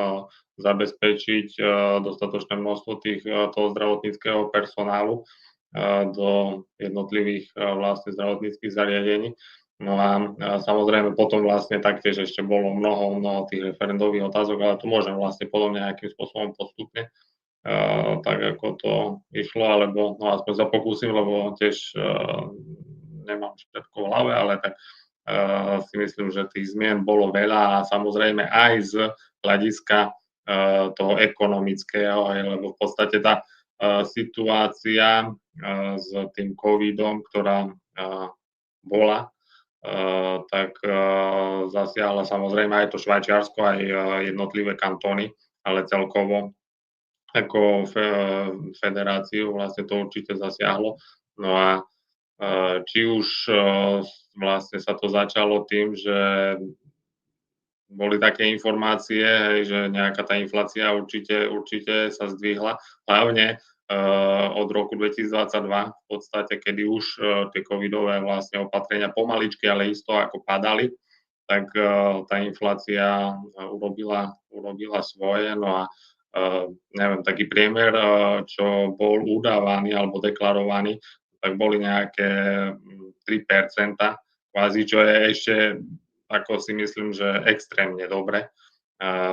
zabezpečiť dostatočné množstvo toho zdravotníckeho personálu do jednotlivých vlastne zdravotníckych zariadení. No a samozrejme potom vlastne taktiež ešte bolo mnoho tých referendových otázok, ale tu môžem vlastne potom nejakým spôsobom postupne, tak ako to išlo, alebo no aspoň sa pokúsim, lebo tiež nemám všetko v hlave, ale tak si myslím, že tých zmien bolo veľa a samozrejme aj z hľadiska toho ekonomického, lebo v podstate tá situácia s tým covidom, ktorá bola, tak zasiahla samozrejme aj to Švajčiarsko, aj jednotlivé kantóny, ale celkovo ako federáciu vlastne to určite zasiahlo. No a či už vlastne sa to začalo tým, že boli také informácie, hej, že nejaká tá inflácia určite sa zdvihla, hlavne od roku 2022 v podstate, kedy už tie covidové vlastne opatrenia pomaličky, ale isto ako padali, tak tá inflácia urobila svoje, no a neviem, taký priemer, čo bol udávaný alebo deklarovaný, tak boli nejaké 3%, kvázi, čo je ešte, ako si myslím, že extrémne dobre,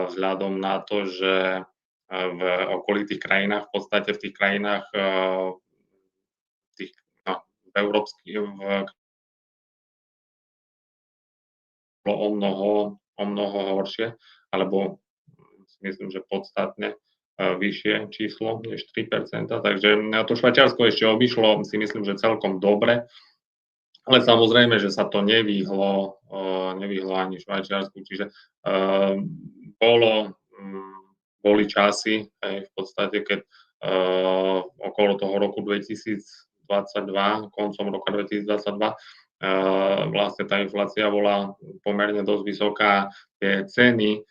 vzhľadom na to, že v okolitých krajinách, v podstate v tých krajinách tých, no, v európskych, o mnoho horšie, alebo si myslím, že podstatne vyššie číslo než 3%, takže to Švajčiarsko ešte obišlo, si myslím, že celkom dobre, ale samozrejme, že sa to nevyhlo ani Švajčiarsku, čiže boli časy, v podstate, keď okolo toho roku 2022, koncom roka 2022, vlastne tá inflácia bola pomerne dosť vysoká, tie ceny,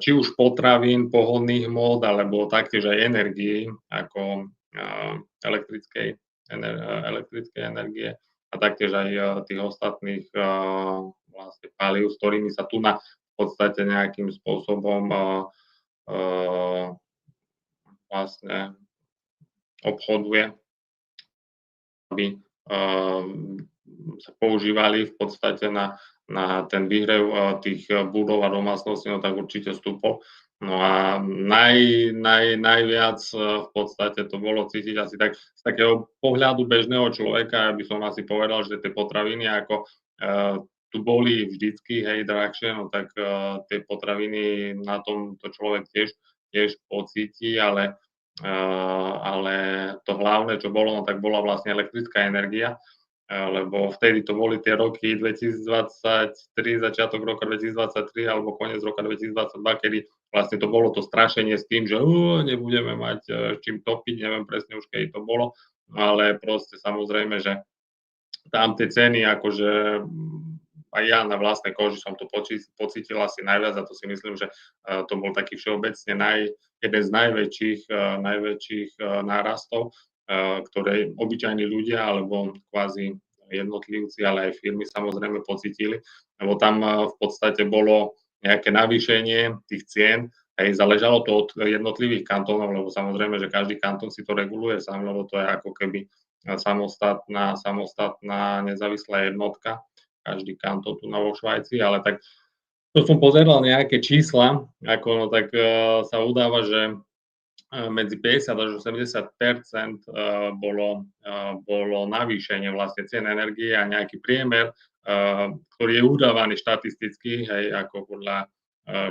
či už potravín, pohonných hmôt, alebo taktiež aj energií, ako elektrickej energie a taktiež aj tých ostatných vlastne palív, s ktorými sa tu v podstate nejakým spôsobom vlastne obchoduje, aby sa používali v podstate na ten výhrev tých budov a domácností, no tak určite stúpol. No a najviac v podstate to bolo cítiť asi tak z takého pohľadu bežného človeka, aby som asi povedal, že tie potraviny ako tu boli vždycky, hej, drahšie, no tak tie potraviny na tom to človek tiež pocíti, ale to hlavné, čo bolo, no tak bola vlastne elektrická energia, lebo vtedy to boli tie roky 2023, začiatok roka 2023 alebo koniec roka 2022, kedy vlastne to bolo to strašenie s tým, že nebudeme mať čím topiť, neviem presne už kedy to bolo, ale proste samozrejme, že tam tie ceny, akože aj ja na vlastnej koži som to pocítil asi najviac a to si myslím, že to bol taký všeobecne jeden z najväčších nárastov, ktoré obyčajní ľudia alebo kvázi jednotlivci, ale aj firmy samozrejme pocítili, lebo tam v podstate bolo nejaké navýšenie tých cien, aj záležalo to od jednotlivých kantónov, lebo samozrejme, že každý kantón si to reguluje sám, lebo to je ako keby samostatná nezávislá jednotka, každý kantón tu vo Švajci, ale tak to som pozeral nejaké čísla, ako tak sa udáva, že medzi 50 až 80% bolo navýšenie vlastne cien energie a nejaký priemer, ktorý je udávaný štatisticky, hej, ako podľa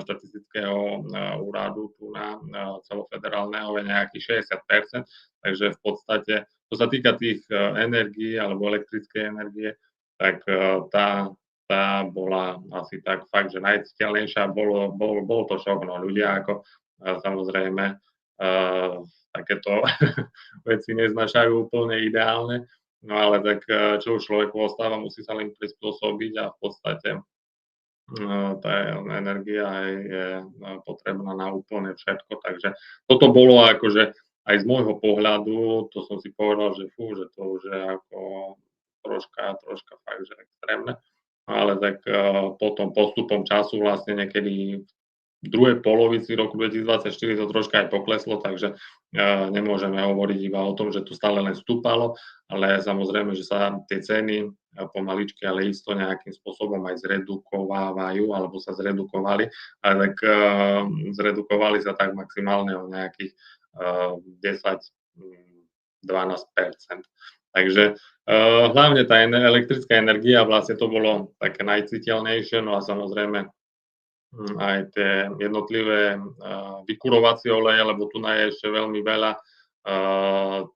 štatistického úradu tu na celofederálneho je nejakých 60%, takže v podstate, čo sa týka tých energií alebo elektrickej energie, tak tá bola asi tak fakt, že najciteľnejšia, bol to šok, no ľudia ako samozrejme takéto veci neznášajú úplne ideálne, no ale tak čo už človeku ostáva, musí sa len prispôsobiť a v podstate tá energia je potrebná na úplne všetko, takže toto bolo akože aj z môjho pohľadu, to som si povedal, že že to už je ako troška fakt, že extrémne, ale tak potom postupom času vlastne niekedy v druhej polovici roku 2024 to troška aj pokleslo, takže nemôžeme hovoriť iba o tom, že to stále len stúpalo, ale samozrejme, že sa tie ceny pomaličky, ale isto nejakým spôsobom aj zredukovávajú, alebo sa zredukovali, ale tak zredukovali sa tak maximálne o nejakých 10-12%. Takže hlavne tá elektrická energia, vlastne to bolo také najciteľnejšie, no a samozrejme aj tie jednotlivé vykurovacie oleje, lebo tu je ešte veľmi veľa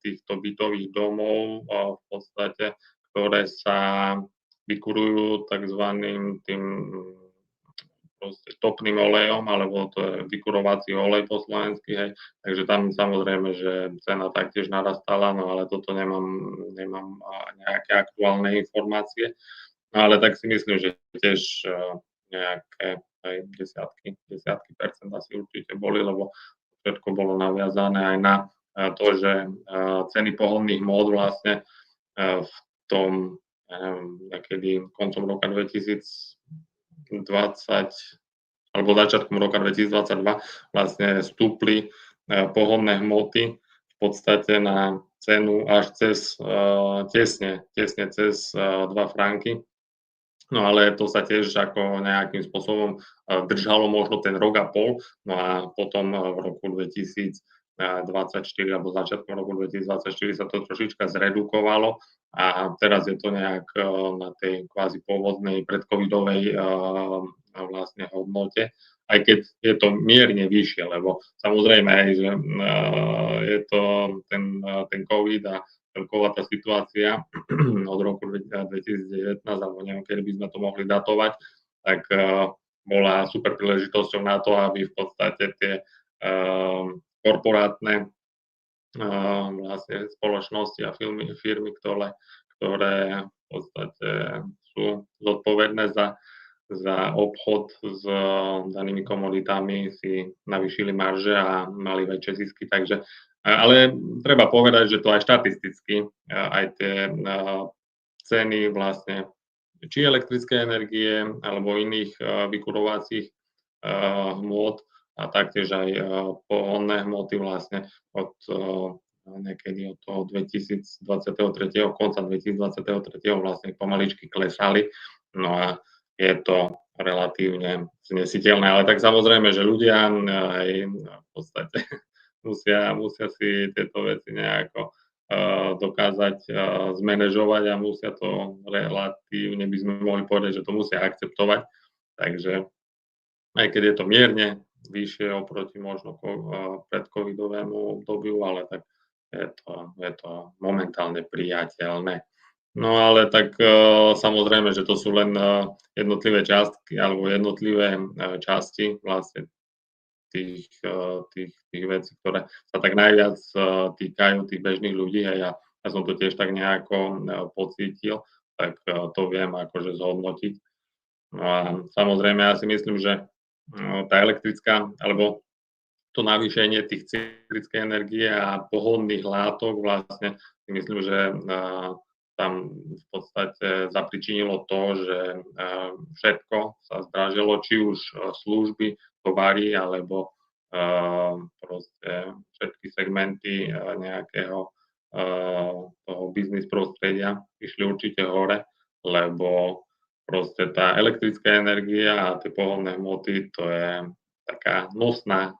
týchto bytových domov v podstate, ktoré sa vykurujú takzvaným tým proste topným olejom, alebo to je vykurovací olej po slovensky, hej. Takže tam samozrejme, že cena taktiež narastala, no ale toto nemám nejaké aktuálne informácie. No ale tak si myslím, že tiež nejaké aj desiatky percent asi určite boli, lebo všetko bolo naviazané aj na to, že ceny pohonných hmôt vlastne v tom, niekedy koncom roka 2020 alebo začiatkom roka 2022 vlastne stúpli pohonné hmoty v podstate na cenu až cez tesne cez 2 franky. No ale to sa tiež ako nejakým spôsobom držalo možno ten rok a pol, no a potom v roku 2024 alebo začiatkom roku 2024 sa to trošička zredukovalo a teraz je to nejak na tej kvázi pôvodnej predcovidovej vlastne hodnote, aj keď je to mierne vyššie, lebo samozrejme aj, že je to ten COVID a celková tá situácia od roku 2019, alebo neviem, kedy by sme to mohli datovať, tak bola super príležitosťou na to, aby v podstate tie korporátne vlastne spoločnosti a firmy, ktoré v podstate sú zodpovedné za obchod s danými komoditami, si navýšili marže a mali väčšie zisky, takže ale treba povedať, že to aj štatisticky, aj tie ceny vlastne či elektrické energie alebo iných vykurovacích hmôt a taktiež aj pohonné hmoty vlastne niekedy od toho 2023. konca 2023. vlastne pomaličky klesali. No a je to relatívne znesiteľné, ale tak samozrejme, že ľudia aj v podstate musia si tieto veci nejako dokázať zmanéžovať a musia to relatívne, by sme mohli povedať, že to musia akceptovať. Takže aj keď je to mierne vyššie oproti možno predcovidovému obdobiu, ale tak je to momentálne priateľné. No ale tak samozrejme, že to sú len jednotlivé častky alebo jednotlivé časti vlastne tých vecí, ktoré sa tak najviac týkajú tých bežných ľudí a ja som to tiež tak nejako pocítil, tak to viem akože zhodnotiť. No a samozrejme ja si myslím, že tá elektrická alebo to navýšenie tých cyklickej energie a pohonných látok vlastne si myslím, že tam v podstate zapričinilo to, že všetko sa zdražilo, či už služby, tovary, alebo proste všetky segmenty nejakého toho biznis prostredia išli určite hore, lebo proste tá elektrická energia a tie pohonné hmoty, to je taká nosná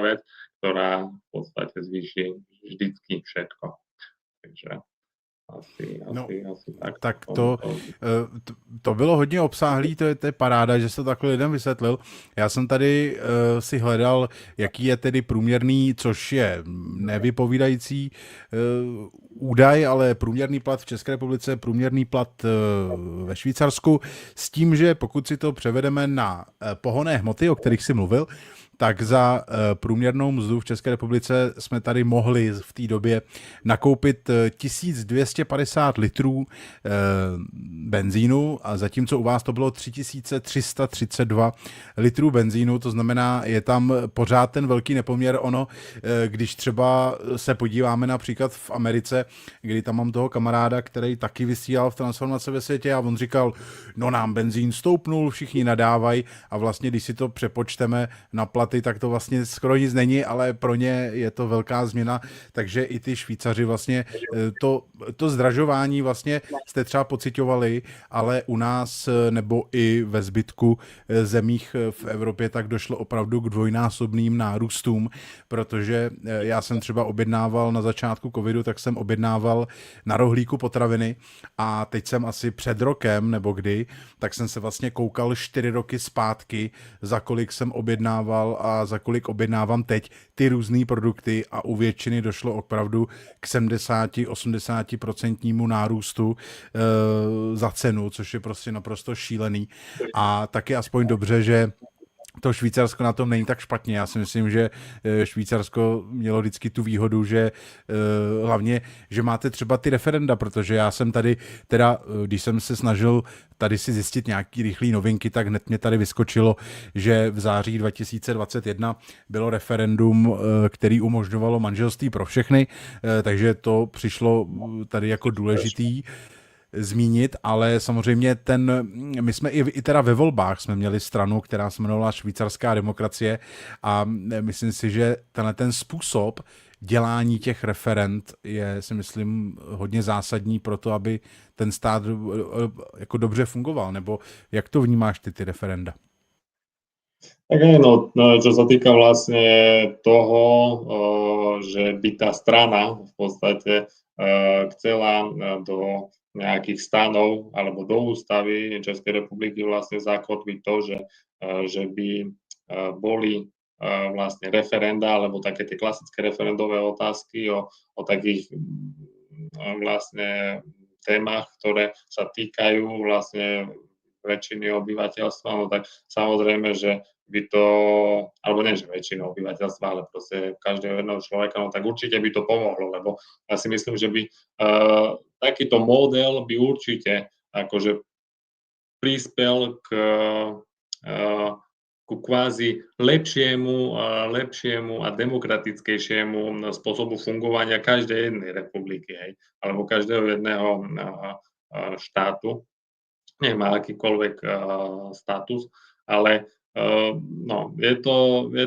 vec, ktorá v podstate zvýši vždycky všetko. Takže asi tak to bylo hodně obsáhlý, to je paráda, že se to takhle lidem vysvětlil. Já jsem tady si hledal, jaký je tedy průměrný, což je nevypovídající údaj, ale průměrný plat v České republice, průměrný plat ve Švýcarsku, s tím, že pokud si to převedeme na pohonné hmoty, o kterých si mluvil, tak za průměrnou mzdu v České republice jsme tady mohli v té době nakoupit 1250 litrů benzínu a zatímco u vás to bylo 3332 litrů benzínu, to znamená, je tam pořád ten velký nepoměr. Ono, když třeba se podíváme například v Americe, kdy tam mám toho kamaráda, který taky vysílal v Transformace ve světě a on říkal, no nám benzín stoupnul, všichni nadávají a vlastně, když si to přepočteme na platy, tak to vlastně skoro nic není, ale pro ně je to velká změna, takže i ty Švýcaři vlastně to zdražování vlastně jste třeba pociťovali, ale u nás nebo i ve zbytku zemích v Evropě tak došlo opravdu k dvojnásobným nárůstům, protože já jsem třeba objednával na začátku covidu, tak jsem objednával na rohlíku potraviny a teď jsem asi před rokem nebo kdy, tak jsem se vlastně koukal 4 roky zpátky, za kolik jsem objednával a za kolik objednávám teď ty různé produkty a u většiny došlo opravdu k 70-80% nárůstu za cenu, což je prostě naprosto šílený. A taky aspoň dobře, že to Švýcarsko na tom není tak špatně. Já si myslím, že Švýcarsko mělo vždycky tu výhodu, že hlavně, že máte třeba ty referenda, protože já jsem tady, teda když jsem se snažil tady si zjistit nějaký rychlý novinky, tak hned mě tady vyskočilo, že v září 2021 bylo referendum, který umožňovalo manželství pro všechny, takže to přišlo tady jako důležitý zmínit, ale samozřejmě my jsme i teda ve volbách jsme měli stranu, která se jmenovala Švýcarská demokracie a myslím si, že ten způsob dělání těch referend je, si myslím, hodně zásadní pro to, aby ten stát jako dobře fungoval, nebo jak to vnímáš ty referenda? Tak no, čo sa týka vlastne toho, že by tá strana v podstate chcela do nejakých stanov alebo do ústavy Českej republiky vlastne zakotviť to, že by boli vlastne referenda alebo také tie klasické referendové otázky o takých vlastne témach, ktoré sa týkajú vlastne väčšiny obyvateľstva, no tak samozrejme, že by to, alebo nie, že väčšina obyvateľstva, ale proste každého jedného človeka, no tak určite by to pomohlo, lebo ja si myslím, že by takýto model by určite akože prispel ku kvázi lepšiemu a demokratickejšiemu spôsobu fungovania každej jednej republiky, hej, alebo každého jedného štátu, nemá akýkoľvek status, ale no, je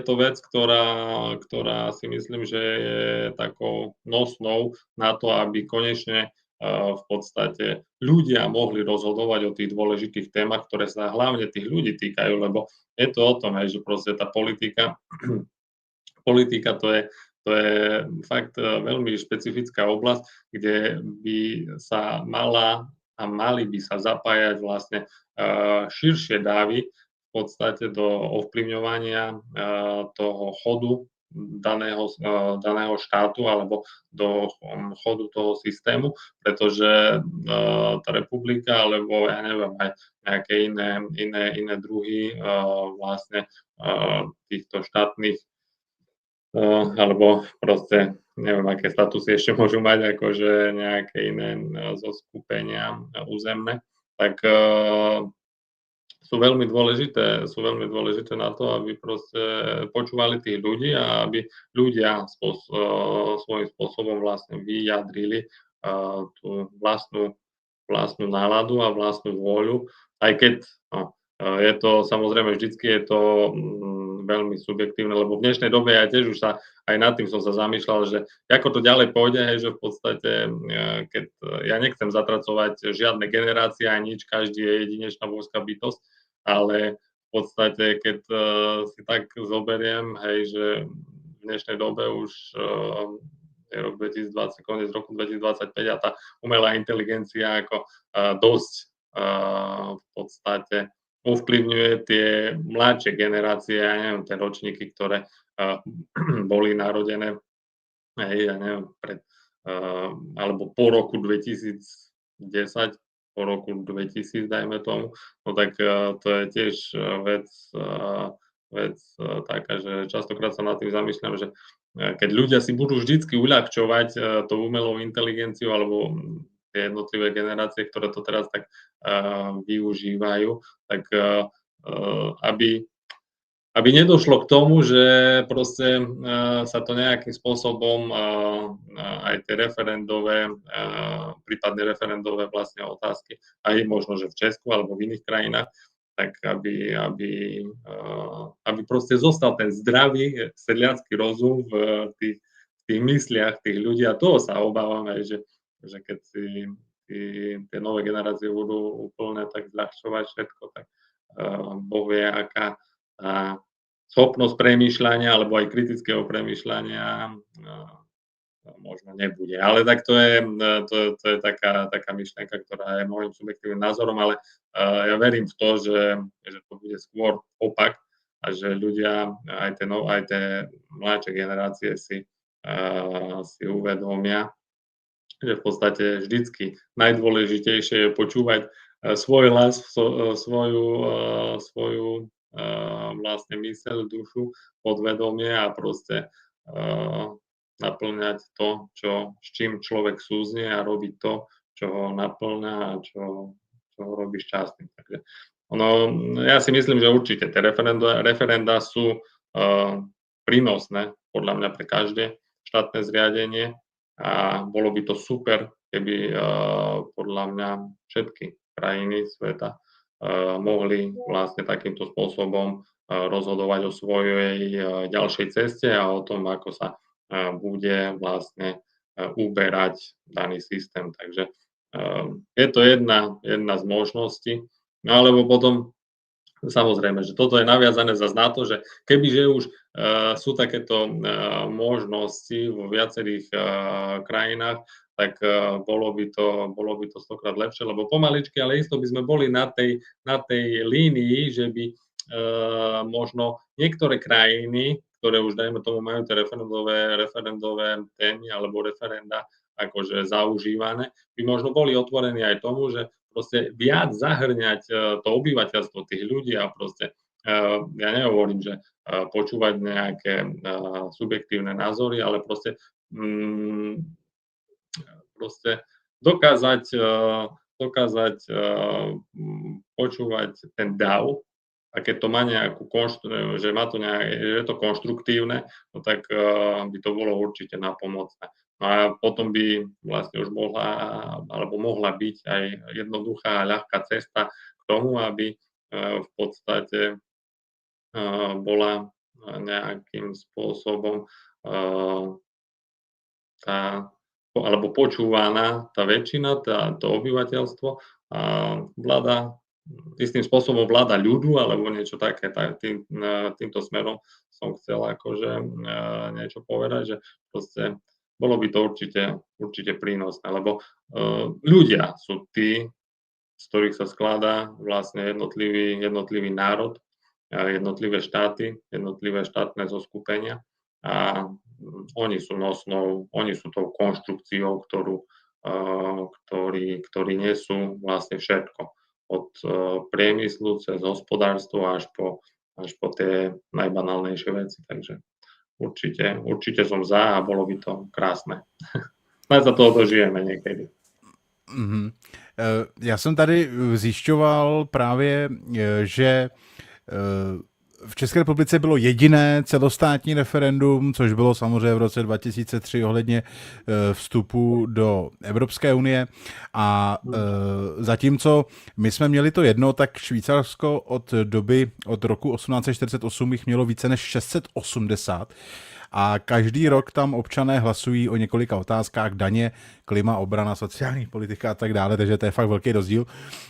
to vec, ktorá si myslím, že je takou nosnou na to, aby konečne v podstate ľudia mohli rozhodovať o tých dôležitých témach, ktoré sa hlavne tých ľudí týkajú, lebo je to o tom, že proste tá politika to je fakt veľmi špecifická oblasť, kde by sa mali by sa zapájať vlastne širšie dávy v podstate do ovplyvňovania toho chodu daného štátu alebo do chodu toho systému, pretože tá republika alebo ja neviem, aj nejaké iné druhy vlastne týchto štátnych alebo proste neviem, aké statusy ešte môžu mať, akože nejaké iné zoskupenia územné, tak sú veľmi dôležité na to, aby proste počúvali tých ľudí a aby ľudia svojím spôsobom vlastne vyjadrili tú vlastnú náladu a vlastnú vôľu, aj keď je to samozrejme vždycky je to veľmi subjektívne, lebo v dnešnej dobe ja tiež už sa aj nad tým som sa zamýšľal, že ako to ďalej pôjde, že v podstate, keď ja nechcem zatracovať žiadne generácie a nič, každý je jedinečná božská bytosť, ale v podstate, keď si tak zoberiem, že v dnešnej dobe už je rok 2020, koniec roku 2025 a tá umelá inteligencia ako dosť v podstate ovplyvňuje tie mladšie generácie, ja neviem, tie ročníky, ktoré boli narodené, ja neviem, alebo po roku 2010, po roku 2000, dajme tomu, no tak to je tiež vec taká, že častokrát sa nad tým zamýšľam, že keď ľudia si budú vždycky uľahčovať tou umelou inteligenciou alebo tie jednotlivé generácie, ktoré to teraz tak využívajú, tak aby nedošlo k tomu, že proste sa to nejakým spôsobom aj tie prípadne referendové vlastne otázky, aj možno, že v Česku alebo v iných krajinách, tak aby proste zostal ten zdravý sedliacky rozum v tých mysliach tých ľudí a toho sa obávame, že keď si tie nové generácie budú úplne tak zľahčovať všetko, tak Boh vie, aká schopnosť premýšľania alebo aj kritického premýšľania možno nebude. Ale tak to je taká myšlienka, ktorá je môjim subjektívnym názorom, ale ja verím v to, že to bude skôr opak a že ľudia, aj tie mladšie generácie si uvedomia, že v podstate vždycky najdôležitejšie je počúvať svoj hlas, svoju vlastne myseľ, dušu, podvedomie a proste naplňať to, s čím človek súznie a robiť to, čo ho naplňa a čo ho robí šťastným. Takže ja si myslím, že určite tie referenda sú prínosné podľa mňa pre každé štátne zriadenie a bolo by to super, keby podľa mňa všetky krajiny sveta mohli vlastne takýmto spôsobom rozhodovať o svojej ďalšej ceste a o tom, ako sa bude vlastne uberať daný systém. Takže je to jedna z možností. No alebo potom, samozrejme, že toto je naviazané zase na to, že kebyže už sú takéto možnosti vo viacerých krajinách, tak bolo by to stokrát lepšie, lebo pomaličky, ale isto by sme boli na tej línii, že by možno niektoré krajiny, ktoré už dajme tomu majú tie referendové témy alebo referenda akože zaužívané, by možno boli otvorení aj tomu, že proste viac zahrňať to obyvateľstvo tých ľudí a proste ja nehovorím, že počúvať nejaké subjektívne názory, ale proste dokázať počúvať ten dav a keď to má nejakú že je to konštruktívne, no tak by to bolo určite napomocné. No a potom by vlastne už mohla byť aj jednoduchá a ľahká cesta k tomu, aby v podstate bola nejakým spôsobom alebo počúvaná tá väčšina, to obyvateľstvo a istým spôsobom vláda ľudu alebo niečo také. Týmto smerom som chcel akože niečo povedať, že proste bolo by to určite prínosné, lebo ľudia sú tí, z ktorých sa skladá vlastne jednotlivý národ, jednotlivé štáty, jednotlivé štátne zoskupenia a oni sú tou konštrukciou, ktorí nesú vlastne všetko. Od priemyslu cez hospodárstvo až po tie najbanálnejšie veci. Takže určite som za a bolo by to krásne. Snad sa toho dožijeme niekedy. Mm-hmm. Já jsem tady zjišťoval právě, že v České republice bylo jediné celostátní referendum, což bylo samozřejmě v roce 2003 ohledně vstupu do Evropské unie a zatímco my jsme měli to jedno, tak Švýcarsko od roku 1848 jich mělo více než 680 a každý rok tam občané hlasují o několika otázkách, daně, klima, obrana, sociální politika a tak dále, takže to je fakt velký rozdíl.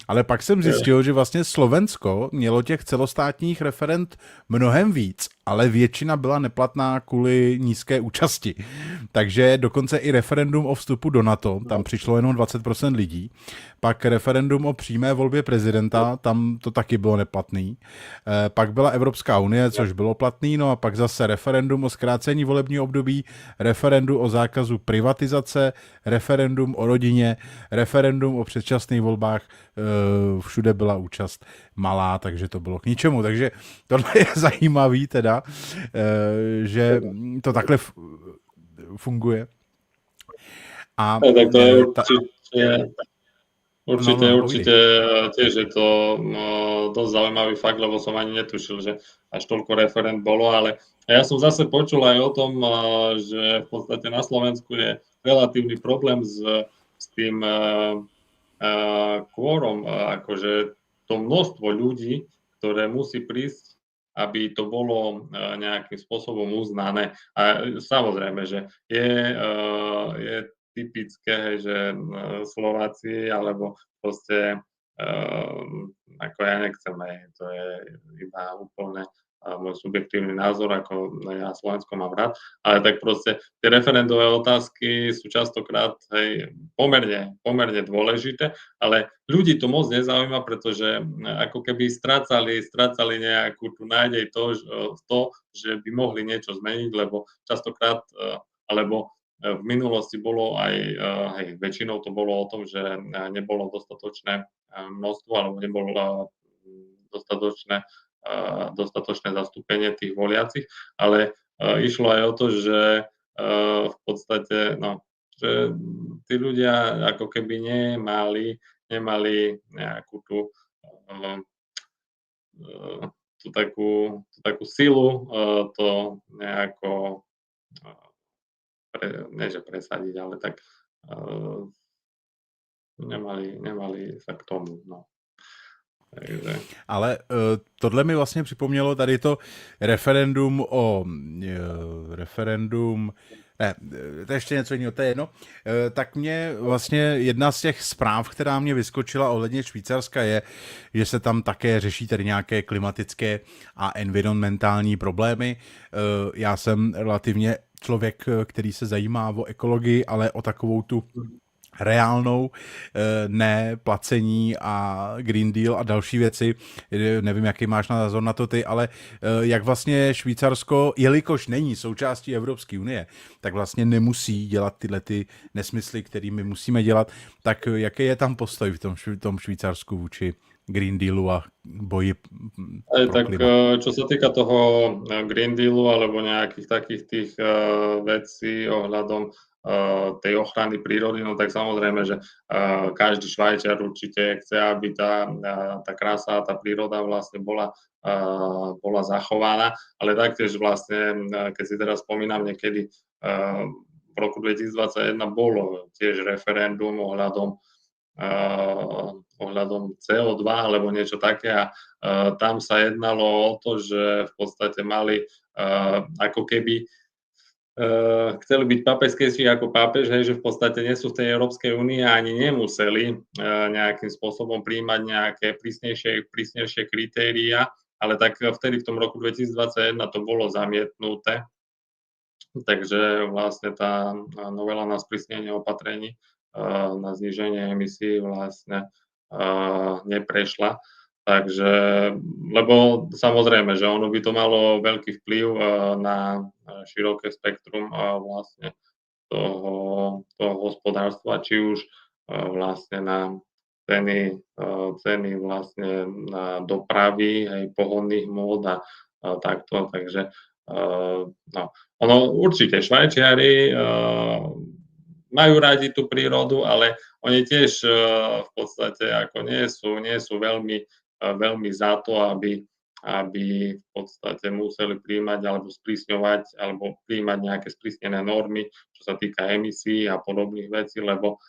Ale pak jsem zjistil, že vlastně Slovensko mělo těch celostátních referend mnohem víc, ale většina byla neplatná kvůli nízké účasti. Takže dokonce i referendum o vstupu do NATO, tam přišlo jenom 20% lidí. Pak referendum o přímé volbě prezidenta, tam to taky bylo neplatný. Pak byla Evropská unie, což bylo platný, no a pak zase referendum o zkrácení volebního období, referendum o zákazu privatizace, referendum o rodině, referendum o předčasných volbách, všude byla účast malá, takže to bylo k ničemu. Takže tohle je zajímavý teda, že to takhle funguje. A tak to je určite tiež je to dosť zaujímavý fakt, lebo som ani netušil, že až toľko referend bolo, ale ja som zase počul aj o tom, že v podstate na Slovensku je relatívny problém s tým kvórom, akože to množstvo ľudí, ktoré musí prísť, aby to bolo nejakým spôsobom uznané. A samozrejme, že je typické, že Slováci, alebo proste ako ja nechcem, to je iba úplne môj subjektívny názor, ako ja Slovensko mám rád, ale tak proste tie referendové otázky sú častokrát pomerne dôležité, ale ľudí to moc nezaujíma, pretože ako keby strácali nejakú tú nádej to, že by mohli niečo zmeniť, lebo častokrát, alebo v minulosti bolo aj, väčšinou to bolo o tom, že nebolo dostatočné množstvo, alebo nebolo dostatočné dostatočné zastúpenie tých voliacich, ale išlo aj o to, že v podstate, no, že tí ľudia ako keby nemali nejakú tú takú silu to nejako nie že presadiť, ale tak nemali sa k tomu, no. Takže. Ale tohle mi vlastně připomnělo tady to referendum ne, to je ještě něco jiného, to je jedno. Tak mě vlastně jedna z těch zpráv, která mě vyskočila ohledně Švýcarska je, že se tam také řeší tady nějaké klimatické a environmentální problémy. Já jsem relativně člověk, který se zajímá o ekologii, ale o takovou tu reálnou, ne placení a Green Deal a další věci. Nevím, jaký máš názor na to ty, ale jak vlastně Švýcarsko, jelikož není součástí Evropské unie, tak vlastně nemusí dělat tyhle ty nesmysly, které my musíme dělat. Tak jaký je tam postoj v tom Švýcarsku vůči Green Dealu a boji pro tak klima? čo sa týka toho Green Dealu alebo nejakých takých tých vecí ohľadom tej ochrany prírody, no tak samozrejme, že každý Švajčiar určite chce, aby tá krása a tá príroda vlastne bola zachovaná, ale taktiež vlastne, keď si teraz spomínam, niekedy v roku 2021 bolo tiež referendum ohľadom CO2 alebo niečo také a tam sa jednalo o to, že v podstate mali ako keby chceli byť pápežskejší ako pápež, hej, že v podstate nie sú v tej Európskej únii a ani nemuseli nejakým spôsobom príjmať nejaké prísnejšie kritéria, ale tak vtedy v tom roku 2021 to bolo zamietnuté. Takže vlastne tá novela na sprísnenie opatrení na zníženie emisí vlastne neprešla. Takže, lebo samozrejme, že ono by to malo veľký vplyv na široké spektrum vlastne toho hospodárstva, či už vlastne na ceny vlastne na dopravy, aj pohodných mód a takto, takže no. Ono určite Švajčiari majú radi tú prírodu, ale oni tiež v podstate ako nie sú veľmi za to, aby v podstate museli príjmať alebo sprísňovať alebo príjmať nejaké sprísnené normy, čo sa týka emisí a podobných vecí, lebo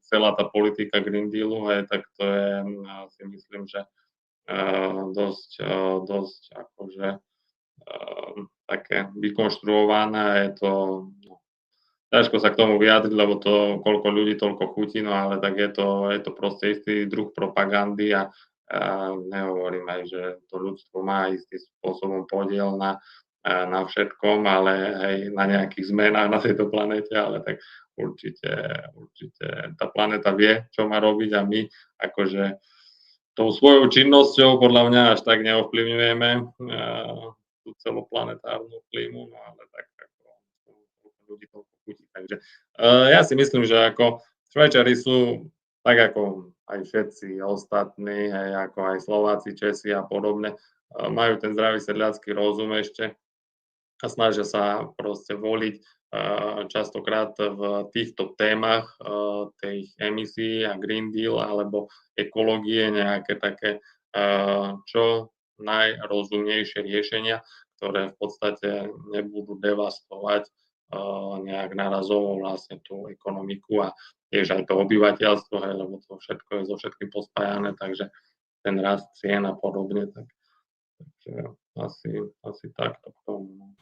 celá tá politika Green Dealu, tak to je, si myslím, že dosť akože také vykonštruované a je to ťažko sa k tomu vyjadriť, lebo to koľko ľudí, toľko chutí, no ale tak je to proste istý druh propagandy a nehovorím aj, že to ľudstvo má istým spôsobom podiel na všetkom, ale aj na nejakých zmenách na tejto planéte, ale tak určite tá planéta vie, čo má robiť a my akože tou svojou činnosťou podľa mňa až tak neovplyvňujeme tú celoplanetárnu klímu, no ale tak ľudí toľko chutí. Takže ja si myslím, že ako Švajčiari sú tak ako aj všetci ostatní, ako aj Slováci, Česi a podobne, majú ten zdravý sedliacky rozum ešte a snažia sa proste voliť častokrát v týchto témach tých emisí a Green Deal alebo ekológie nejaké také čo najrozumnejšie riešenia, ktoré v podstate nebudú devastovať nejak narazovo vlastne tú ekonomiku a tiež aj to obyvateľstvo, lebo to všetko je so všetkým pospájané, takže ten rast cien a podobne, takže asi takto k tomu.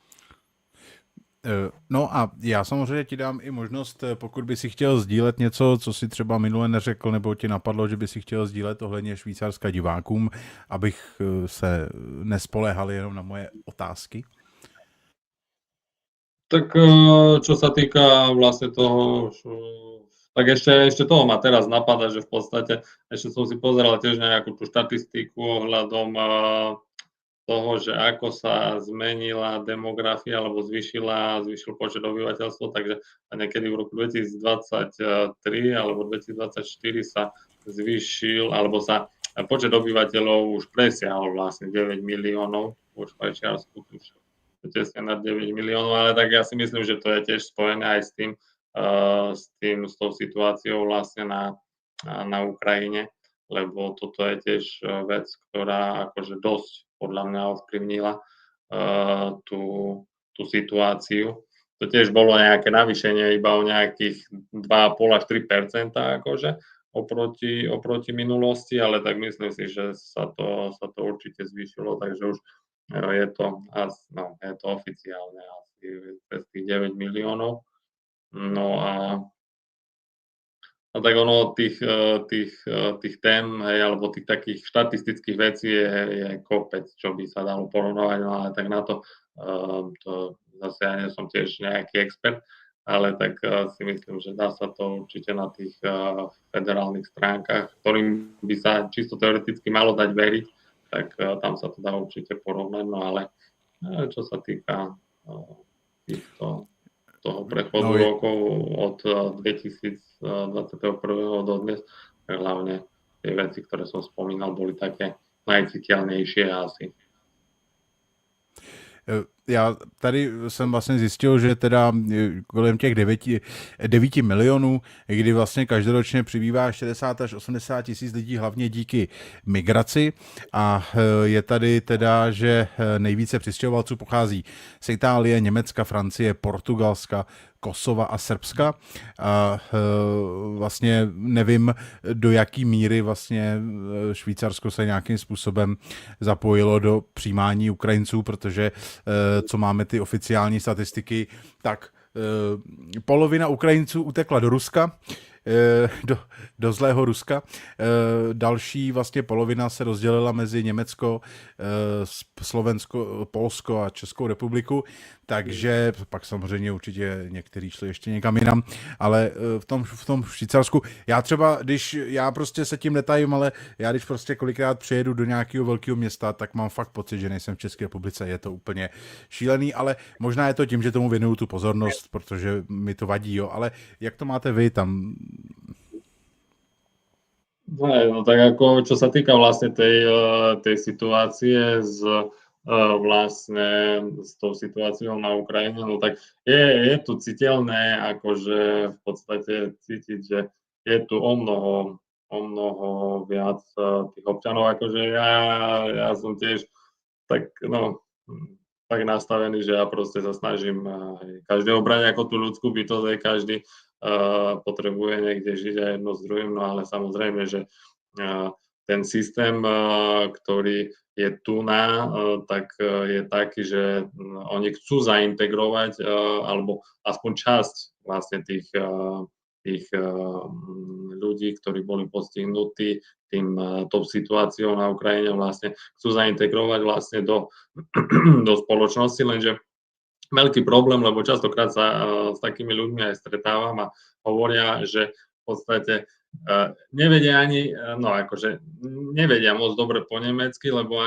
No a já samozřejmě ti dám i možnost, pokud by si chtěl sdílet něco, co si třeba minule neřekl, nebo ti napadlo, že by si chtěl sdílet ohledně Švýcarska divákům, abych se nespoléhal jenom na moje otázky. Tak čo sa týka vlastne toho, tak ešte toho ma teraz napadá, že v podstate ešte som si pozeral tiež nejakú tú štatistiku ohľadom toho, že ako sa zmenila demografia alebo zvýšil počet obyvateľstva, takže niekedy v roku 2023 alebo 2024 sa zvýšil alebo sa počet obyvateľov už presiahol vlastne 9 miliónov vo Švajčiarsku, tesne nad 9 miliónov, ale tak ja si myslím, že to je tiež spojené aj s tou situáciou vlastne na Ukrajine, lebo toto je tiež vec, ktorá akože dosť podľa mňa ovplyvnila tú situáciu. To tiež bolo nejaké navýšenie iba o nejakých 2,5 až 3% akože oproti minulosti, ale tak myslím si, že sa to určite zvýšilo, takže už je to oficiálne asi cez tých 9 miliónov. No a tak ono tých tém, hej, alebo tých takých štatistických vecí je kopec, čo by sa dalo porovnávať, no ale tak na to zase ja nie som tiež nejaký expert, ale tak si myslím, že dá sa to určite na tých federálnych stránkach, ktorým by sa čisto teoreticky malo dať veriť, tak tam sa to dá určite porovnať, no ale čo sa týka toho prechodu rokov od 2021. do dnes, tak hlavne tie veci, ktoré som spomínal, boli také najciteľnejšie asi. Já tady jsem vlastně zjistil, že teda kolem těch 9 milionů, kdy vlastně každoročně přibývá 60 až 80 tisíc lidí, hlavně díky migraci, a je tady teda, že nejvíce přistěhovalců pochází z Itálie, Německa, Francie, Portugalska, Kosova a Srbska. A vlastně nevím, do jaký míry vlastně Švýcarsko se nějakým způsobem zapojilo do přijímání Ukrajinců, protože co máme ty oficiální statistiky, tak polovina Ukrajinců utekla do Ruska, do zlého Ruska. Další vlastně polovina se rozdělila mezi Německo, Slovensko, Polsko a Českou republiku, takže pak samozřejmě určitě někteří šli ještě někam jinam, ale v tom Švýcarsku, já prostě se tím netajím, ale já když prostě kolikrát přijedu do nějakého velkého města, tak mám fakt pocit, že nejsem v České republice, je to úplně šílený, ale možná je to tím, že tomu věnuju tu pozornost, protože mi to vadí, jo, ale jak to máte vy tam? No tak ako, čo sa týka vlastne tej situácie vlastne s tou situáciou na Ukrajine, no tak je tu citeľné, akože v podstate cítiť, že je tu o mnoho viac tých občanov, akože ja som tiež tak nastavený, že ja proste sa snažím každého brať ako tú ľudskú bytosť, každý potrebuje niekde žiť aj jedno s druhým, no ale samozrejme, že ten systém, ktorý je tu tak je taký, že oni chcú zaintegrovať alebo aspoň časť vlastne tých ľudí, ktorí boli postihnutí tou situáciou na Ukrajine, vlastne chcú zaintegrovať vlastne do spoločnosti, lenže veľký problém, lebo častokrát sa s takými ľuďmi aj stretávam a hovoria, že v podstate nevedia nevedia moc dobre po nemecky, lebo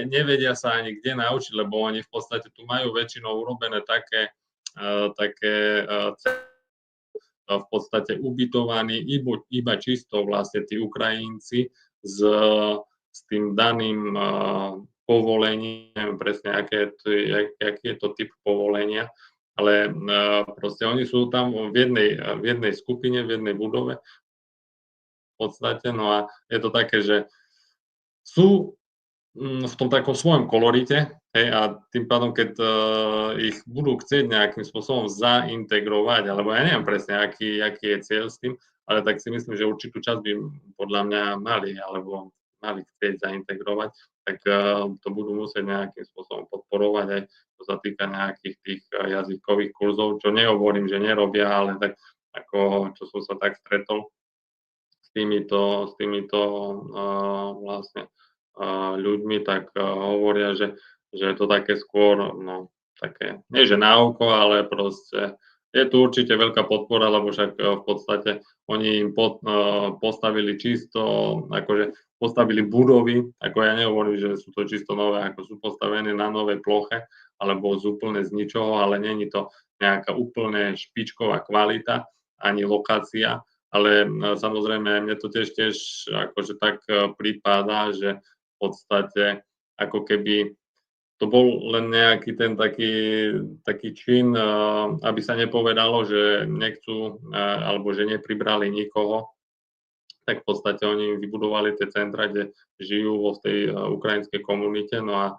nevedia sa ani kde naučiť, lebo oni v podstate tu majú väčšinou urobené také v podstate ubytovaní iba čisto vlastne tí Ukrajinci s tým daným povolení, neviem presne, aký je to typ povolenia, ale proste oni sú tam v jednej skupine, v jednej budove v podstate, no a je to také, že sú v tom takom svojom kolorite, hej, a tým pádom, keď ich budú chcieť nejakým spôsobom zaintegrovať, alebo ja neviem presne, aký je cieľ s tým, ale tak si myslím, že určitú časť by podľa mňa mali chcieť zaintegrovať, tak to budú musieť nejakým spôsobom podporovať, aj čo sa týka nejakých tých jazykových kurzov, čo nehovorím, že nerobia, ale tak ako, čo som sa tak stretol s týmito vlastne ľuďmi, tak hovoria, že je to také skôr, také, nie že na oko, ale proste je tu určite veľká podpora, lebo však v podstate oni im postavili čisto, akože postavili budovy, ako ja nehovorím, že sú to čisto nové, ako sú postavené na novej ploche, alebo úplne z ničoho, ale není to nejaká úplne špičková kvalita, ani lokácia, ale samozrejme mne to tiež akože tak prípada, že v podstate ako keby to bol len nejaký ten taký čin, aby sa nepovedalo, že nechcú alebo že nepribrali nikoho, tak v podstate oni vybudovali tie centra, kde žijú vo tej ukrajinskej komunite, no a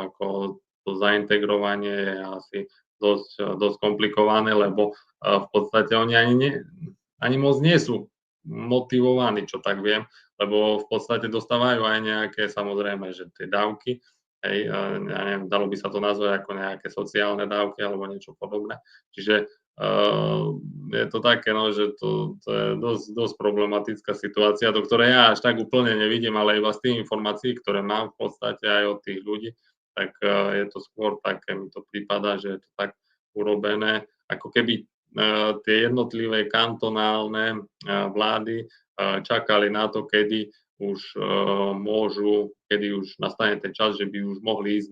ako to zaintegrovanie je asi dosť komplikované, lebo v podstate oni ani moc nie sú motivovaní, čo tak viem, lebo v podstate dostávajú aj nejaké, samozrejme, že tie dávky, hej, ja neviem, dalo by sa to nazvať ako nejaké sociálne dávky alebo niečo podobné. Čiže je to také, no, že to je dosť problematická situácia, do ktorej ja až tak úplne nevidím, ale iba z tých informácií, ktoré mám v podstate aj od tých ľudí, tak je to skôr také, mi to prípada, že je to tak urobené, ako keby tie jednotlivé kantonálne vlády čakali na to, kedy už nastane ten čas, že by už mohli ísť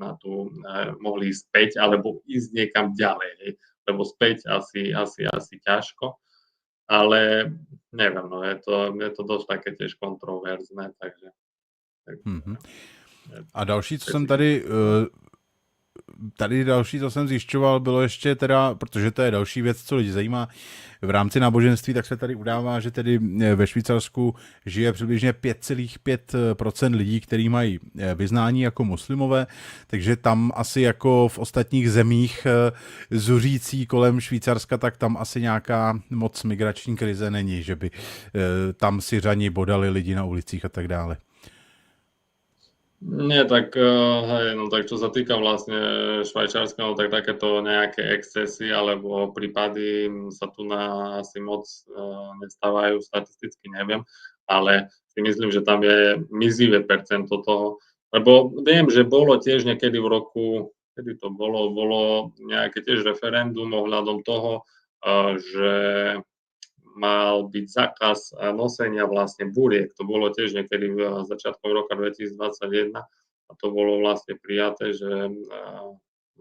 mohli ísť späť, alebo ísť niekam ďalej, hej. Lebo späť asi ťažko, ale neviem, no, je to dosť také tiež kontroverzné, takže. A další, co jsem tady další, co jsem zjišťoval, bylo ještě teda, protože to je další věc, co lidi zajímá v rámci náboženství, tak se tady udává, že tedy ve Švýcarsku žije přibližně 5,5% lidí, kteří mají vyznání jako muslimové, takže tam asi jako v ostatních zemích zuřící kolem Švýcarska, tak tam asi nějaká moc migrační krize není, že by tam Syřani bodali lidi na ulicích a tak dále. Nie, tak hej, no tak čo sa týka vlastne Švajčiarska, no tak takéto nejaké excesy alebo prípady sa tu asi moc nestávajú, statisticky neviem, ale si myslím, že tam je mizivé percento toho, lebo viem, že bolo tiež niekedy v roku, kedy to bolo nejaké tiež referendum ohľadom toho, že mal byť zákaz nosenia vlastne buriek. To bolo tiež niekedy začiatkom roka 2021 a to bolo vlastne prijaté, že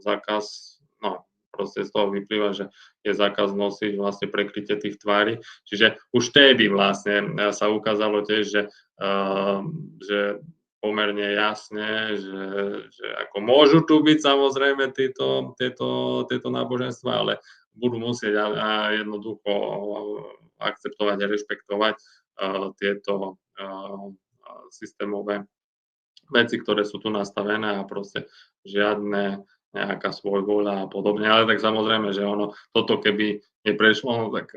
zákaz, no proste z toho vyplýva, že je zákaz nosiť vlastne prekrytie tých tvári. Čiže už vtedy vlastne sa ukázalo tiež, že pomerne jasne, že ako môžu tu byť samozrejme tieto náboženstva, ale budú musieť jednoducho akceptovať a rešpektovať tieto systémové veci, ktoré sú tu nastavené a proste žiadne nejaká svojvoľa a podobne. Ale tak samozrejme, že toto keby neprešlo, no tak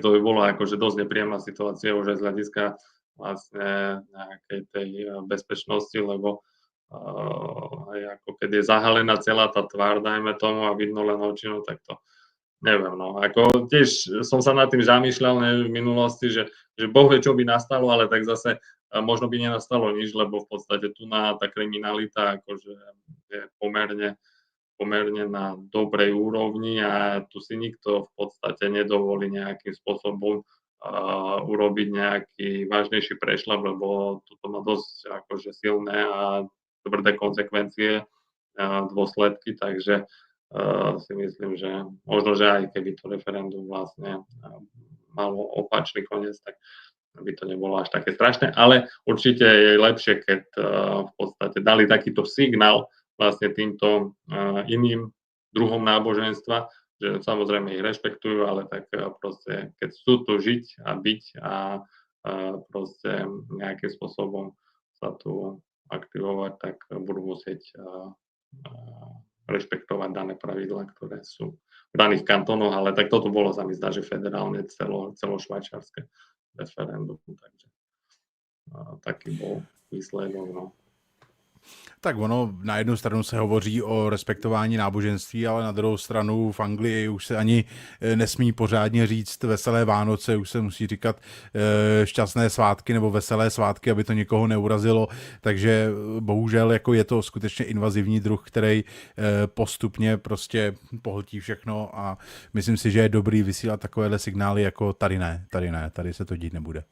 to by bolo akože dosť nepríjemná situácia už aj z hľadiska vlastne nejakej tej bezpečnosti, lebo ako keď je zahalená celá tá tvár, dajme tomu, a vidno len očinu, tak to neviem, no. Ako tiež som sa nad tým zamýšľal v minulosti, že Boh vie, čo by nastalo, ale tak zase možno by nenastalo nič, lebo v podstate tu tá kriminalita akože je pomerne na dobrej úrovni a tu si nikto v podstate nedovolí nejakým spôsobom urobiť nejaký vážnejší prešľap, lebo toto má dosť akože silné a tvrdé konsekvencie, dôsledky, takže si myslím, že možno, že aj keby to referendum vlastne malo opačný koniec, tak by to nebolo až také strašné, ale určite je lepšie, keď v podstate dali takýto signál vlastne týmto iným druhom náboženstva, že samozrejme ich rešpektujú, ale tak proste, keď chcú tu žiť a byť a proste nejakým spôsobom sa tu aktivovať, tak budú musieť rešpektovať dané pravidlá, ktoré sú v daných kantónoch, ale tak toto bolo, sa mi zdá, že federálne celošvajčiarske referendum, takže taký bol výsledok, no. Tak ono, na jednu stranu se hovoří o respektování náboženství, ale na druhou stranu v Anglii už se ani nesmí pořádně říct veselé Vánoce, už se musí říkat šťastné svátky nebo veselé svátky, aby to někoho neurazilo, takže bohužel jako je to skutečně invazivní druh, který postupně prostě pohltí všechno a myslím si, že je dobrý vysílat takovéhle signály jako tady ne, tady se to dít nebude.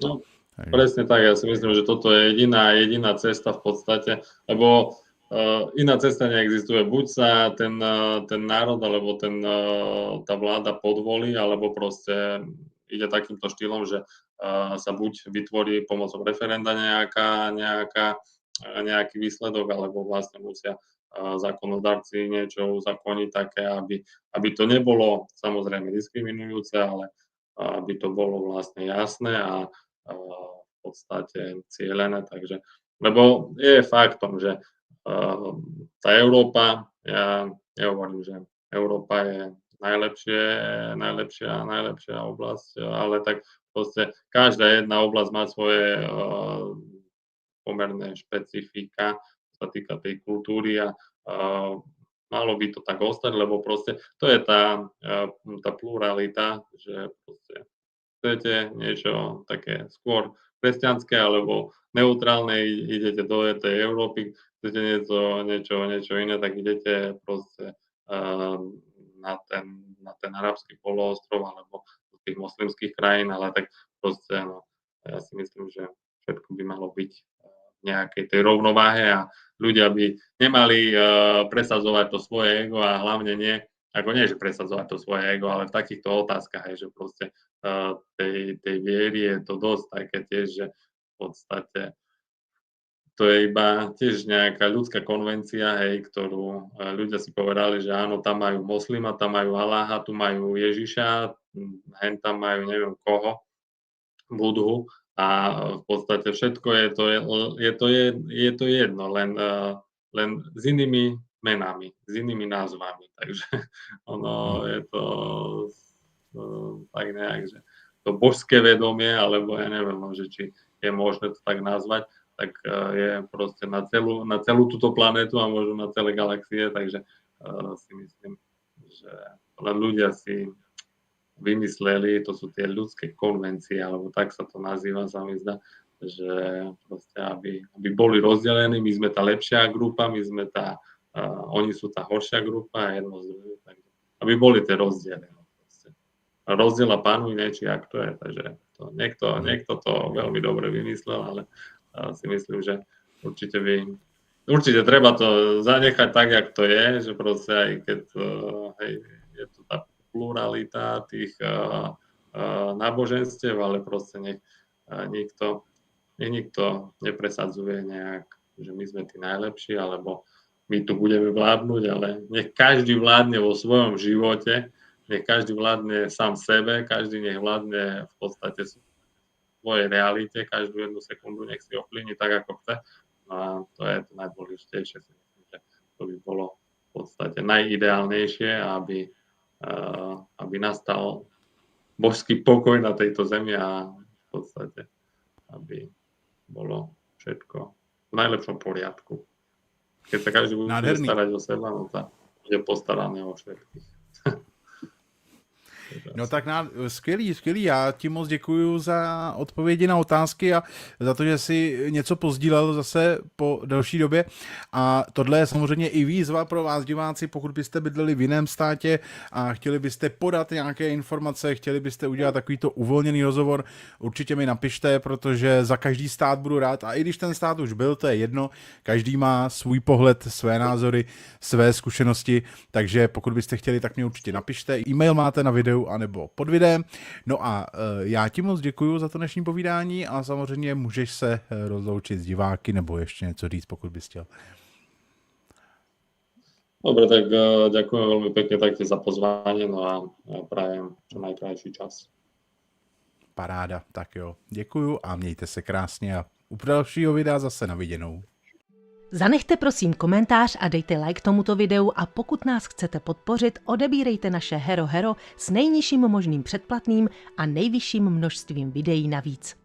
No. Presne tak, ja si myslím, že toto je jediná cesta v podstate, lebo iná cesta neexistuje. Buď sa ten národ alebo tá vláda podvolí, alebo proste ide takýmto štýlom, že sa buď vytvorí pomocou referenda nejaký výsledok, alebo vlastne musia zákonodarci niečo uzakoniť také, aby to nebolo samozrejme diskriminujúce, ale aby to bolo vlastne jasné a v podstate cielené. Takže, lebo je faktom, že tá Európa, ja hovorím, že Európa je najlepšia oblasť, ale tak proste každá jedna oblasť má svoje pomerne špecifika, čo sa týka tej kultúry a malo by to tak ostať, lebo proste to je tá pluralita, že proste chcete niečo také skôr kresťanské alebo neutrálne, idete do tej Európy, chcete niečo iné, tak idete proste na ten arabský poloostrov alebo do tých moslimských krajín, ale tak proste, no, ja si myslím, že všetko by malo byť v nejakej tej rovnováhe a ľudia by nemali presadzovať to svoje ego a hlavne nie, ako nie, že presadzovať to svoje ego, ale v takýchto otázkach, že proste tej viery je to dosť také tiež, že v podstate to je iba tiež nejaká ľudská konvencia, ktorú ľudia si povedali, že áno, tam majú moslima, tam majú Aláha, tu majú Ježiša, hen tam majú neviem koho, Budhu a v podstate všetko je to jedno, len s inými menami, s inými názvami. Takže ono je to tak nejak, že to božské vedomie, alebo ja neviem, že či je možné to tak nazvať, tak je proste na celú túto planetu a možno na celé galaxie, takže si myslím, že len ľudia si vymysleli, to sú tie ľudské konvencie, alebo tak sa to nazýva, sa mi zdá, že proste, aby boli rozdelení, my sme tá lepšia grupa, oni sú tá horšia grupa a jedno z druhých, takže aby boli tie rozdiely. Rozdiel a panuje, či ak to je, takže niekto to veľmi dobre vymyslel, ale si myslím, že určite treba to zanechať tak, jak to je, že proste aj keď je tu tá pluralita tých náboženstiev, ale proste nech nikto nepresadzuje nejak, že my sme tí najlepší, alebo my tu budeme vládnuť, ale nech každý vládne vo svojom živote, nech každý vládne sám sebe, každý nech vládne v podstate svojej realite, každú jednu sekundu nech si ovplyvní tak, ako chce. No a to je to najdôležitejšie. Že to by bolo v podstate najideálnejšie, aby nastal božský pokoj na tejto zemi a v podstate, aby bolo všetko v najlepšom poriadku. Keď sa každý bude starať o seba, no tak bude postarané o všetkých. No tak skvělý. Já ti moc děkuju za odpovědi na otázky a za to, že jsi něco pozdílel zase po delší době. A tohle je samozřejmě i výzva pro vás, diváci, pokud byste bydleli v jiném státě a chtěli byste podat nějaké informace, chtěli byste udělat takovýto uvolněný rozhovor, určitě mi napište, protože za každý stát budu rád. A i když ten stát už byl, to je jedno, každý má svůj pohled, své názory, své zkušenosti, takže pokud byste chtěli, tak mě určitě napište. E-mail máte na videu anebo pod videem. No a já ti moc děkuju za to dnešní povídání a samozřejmě můžeš se rozloučit s diváky nebo ještě něco říct, pokud bys chtěl. Dobre, tak ďakujem veľmi pekne taktiež za pozvanie, no a prajem čo najkrajší čas. Paráda, tak jo. Děkuju a mějte se krásně a u dalšího videa zase na viděnou. Zanechte prosím komentář a dejte like tomuto videu a pokud nás chcete podpořit, odebírejte naše Hero Hero s nejnižším možným předplatným a nejvyšším množstvím videí navíc.